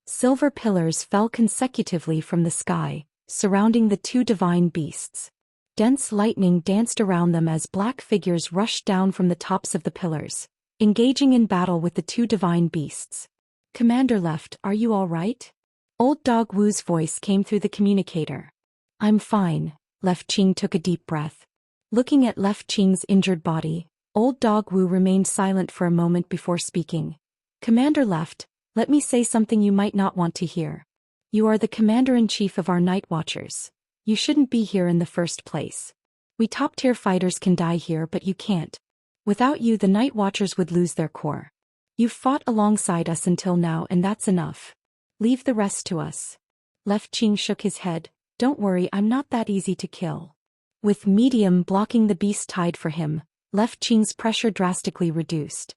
Silver pillars fell consecutively from the sky, surrounding the 2 divine beasts. Dense lightning danced around them as black figures rushed down from the tops of the pillars, engaging in battle with the 2 divine beasts. "Commander Left, are you all right?" Old Dog Wu's voice came through the communicator. "I'm fine." Left Qing took a deep breath. Looking at Left Qing's injured body, Old Dog Wu remained silent for a moment before speaking. "Commander Left, let me say something you might not want to hear. You are the commander-in-chief of our Night Watchers. You shouldn't be here in the first place. We top-tier fighters can die here, but you can't. Without you, the Night Watchers would lose their core. You've fought alongside us until now, and that's enough. Leave the rest to us." Left Qing shook his head. "Don't worry, I'm not that easy to kill." With medium blocking the beast tide for him, Left Qing's pressure drastically reduced.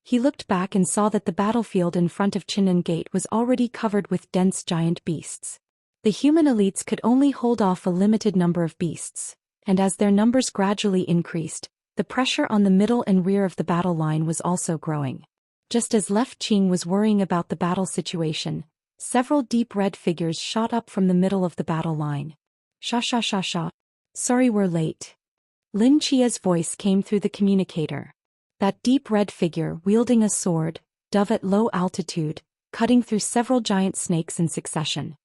He looked back and saw that the battlefield in front of Chinan Gate was already covered with dense giant beasts. The human elites could only hold off a limited number of beasts, and as their numbers gradually increased, the pressure on the middle and rear of the battle line was also growing. Just as Left Qing was worrying about the battle situation, several deep red figures shot up from the middle of the battle line. Sha sha sha sha. Sorry we're late. Lin Chia's voice came through the communicator. That deep red figure, wielding a sword, dove at low altitude, cutting through several giant snakes in succession.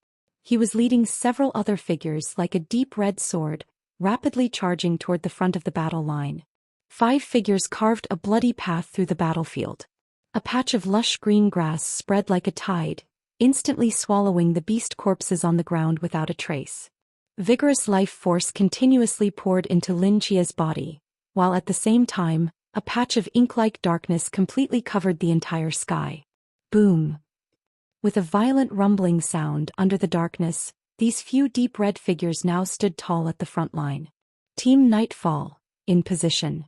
He was leading several other figures like a deep red sword, rapidly charging toward the front of the battle line. 5 figures carved a bloody path through the battlefield. A patch of lush green grass spread like a tide, instantly swallowing the beast corpses on the ground without a trace. Vigorous life force continuously poured into Lin Chia's body, while at the same time, a patch of ink-like darkness completely covered the entire sky. Boom! With a violent rumbling sound under the darkness, these few deep red figures now stood tall at the front line. Team Nightfall, in position.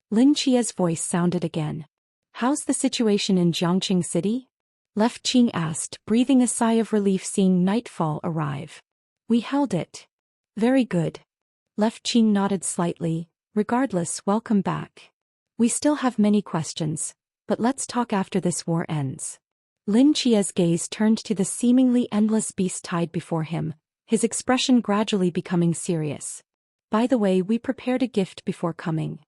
Lin Chia's voice sounded again. How's the situation in Jiangqing City? Left Qing asked, breathing a sigh of relief seeing Nightfall arrive. We held it. Very good. Left Qing nodded slightly. Regardless, welcome back. We still have many questions, but let's talk after this war ends. Lin Chia's gaze turned to the seemingly endless beast tide before him, his expression gradually becoming serious. By the way, we prepared a gift before coming.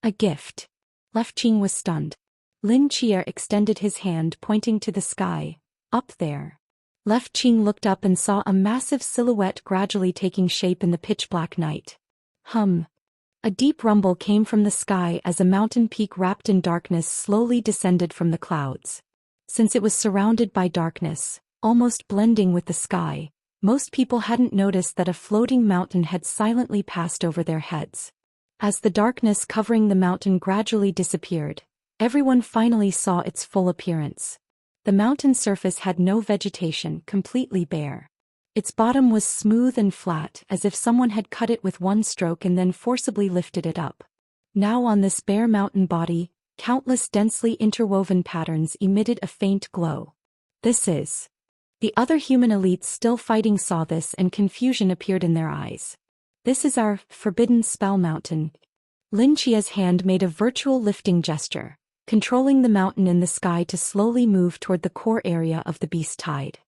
A gift? Left Qing was stunned. Lin Chia extended his hand pointing to the sky. Up there. Left Qing looked up and saw a massive silhouette gradually taking shape in the pitch-black night. Hum. A deep rumble came from the sky as a mountain peak wrapped in darkness slowly descended from the clouds. Since it was surrounded by darkness, almost blending with the sky, most people hadn't noticed that a floating mountain had silently passed over their heads. As the darkness covering the mountain gradually disappeared, everyone finally saw its full appearance. The mountain surface had no vegetation, completely bare. Its bottom was smooth and flat as if someone had cut it with one stroke and then forcibly lifted it up. Now on this bare mountain body, countless densely interwoven patterns emitted a faint glow. This is. The other human elites still fighting saw this and confusion appeared in their eyes. This is our forbidden spell mountain. Lin Chia's hand made a virtual lifting gesture, controlling the mountain in the sky to slowly move toward the core area of the beast tide.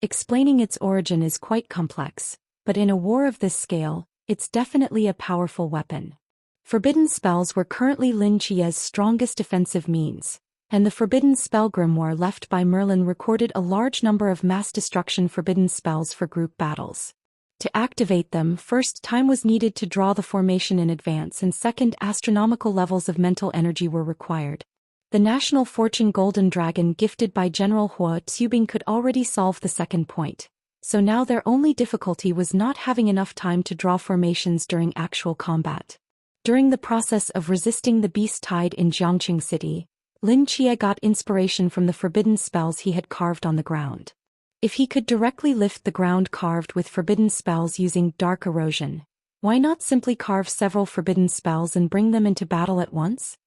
Explaining its origin is quite complex, but in a war of this scale, it's definitely a powerful weapon. Forbidden spells were currently Lin Chia's strongest defensive means, and the forbidden spell grimoire left by Merlin recorded a large number of mass destruction forbidden spells for group battles. To activate them, first, time was needed to draw the formation in advance, and second, astronomical levels of mental energy were required. The National Fortune Golden Dragon gifted by General Hua Tubing could already solve the second point, so now their only difficulty was not having enough time to draw formations during actual combat. During the process of resisting the beast tide in Jiangqing City, Lin Chia got inspiration from the forbidden spells he had carved on the ground. If he could directly lift the ground carved with forbidden spells using dark erosion, why not simply carve several forbidden spells and bring them into battle at once?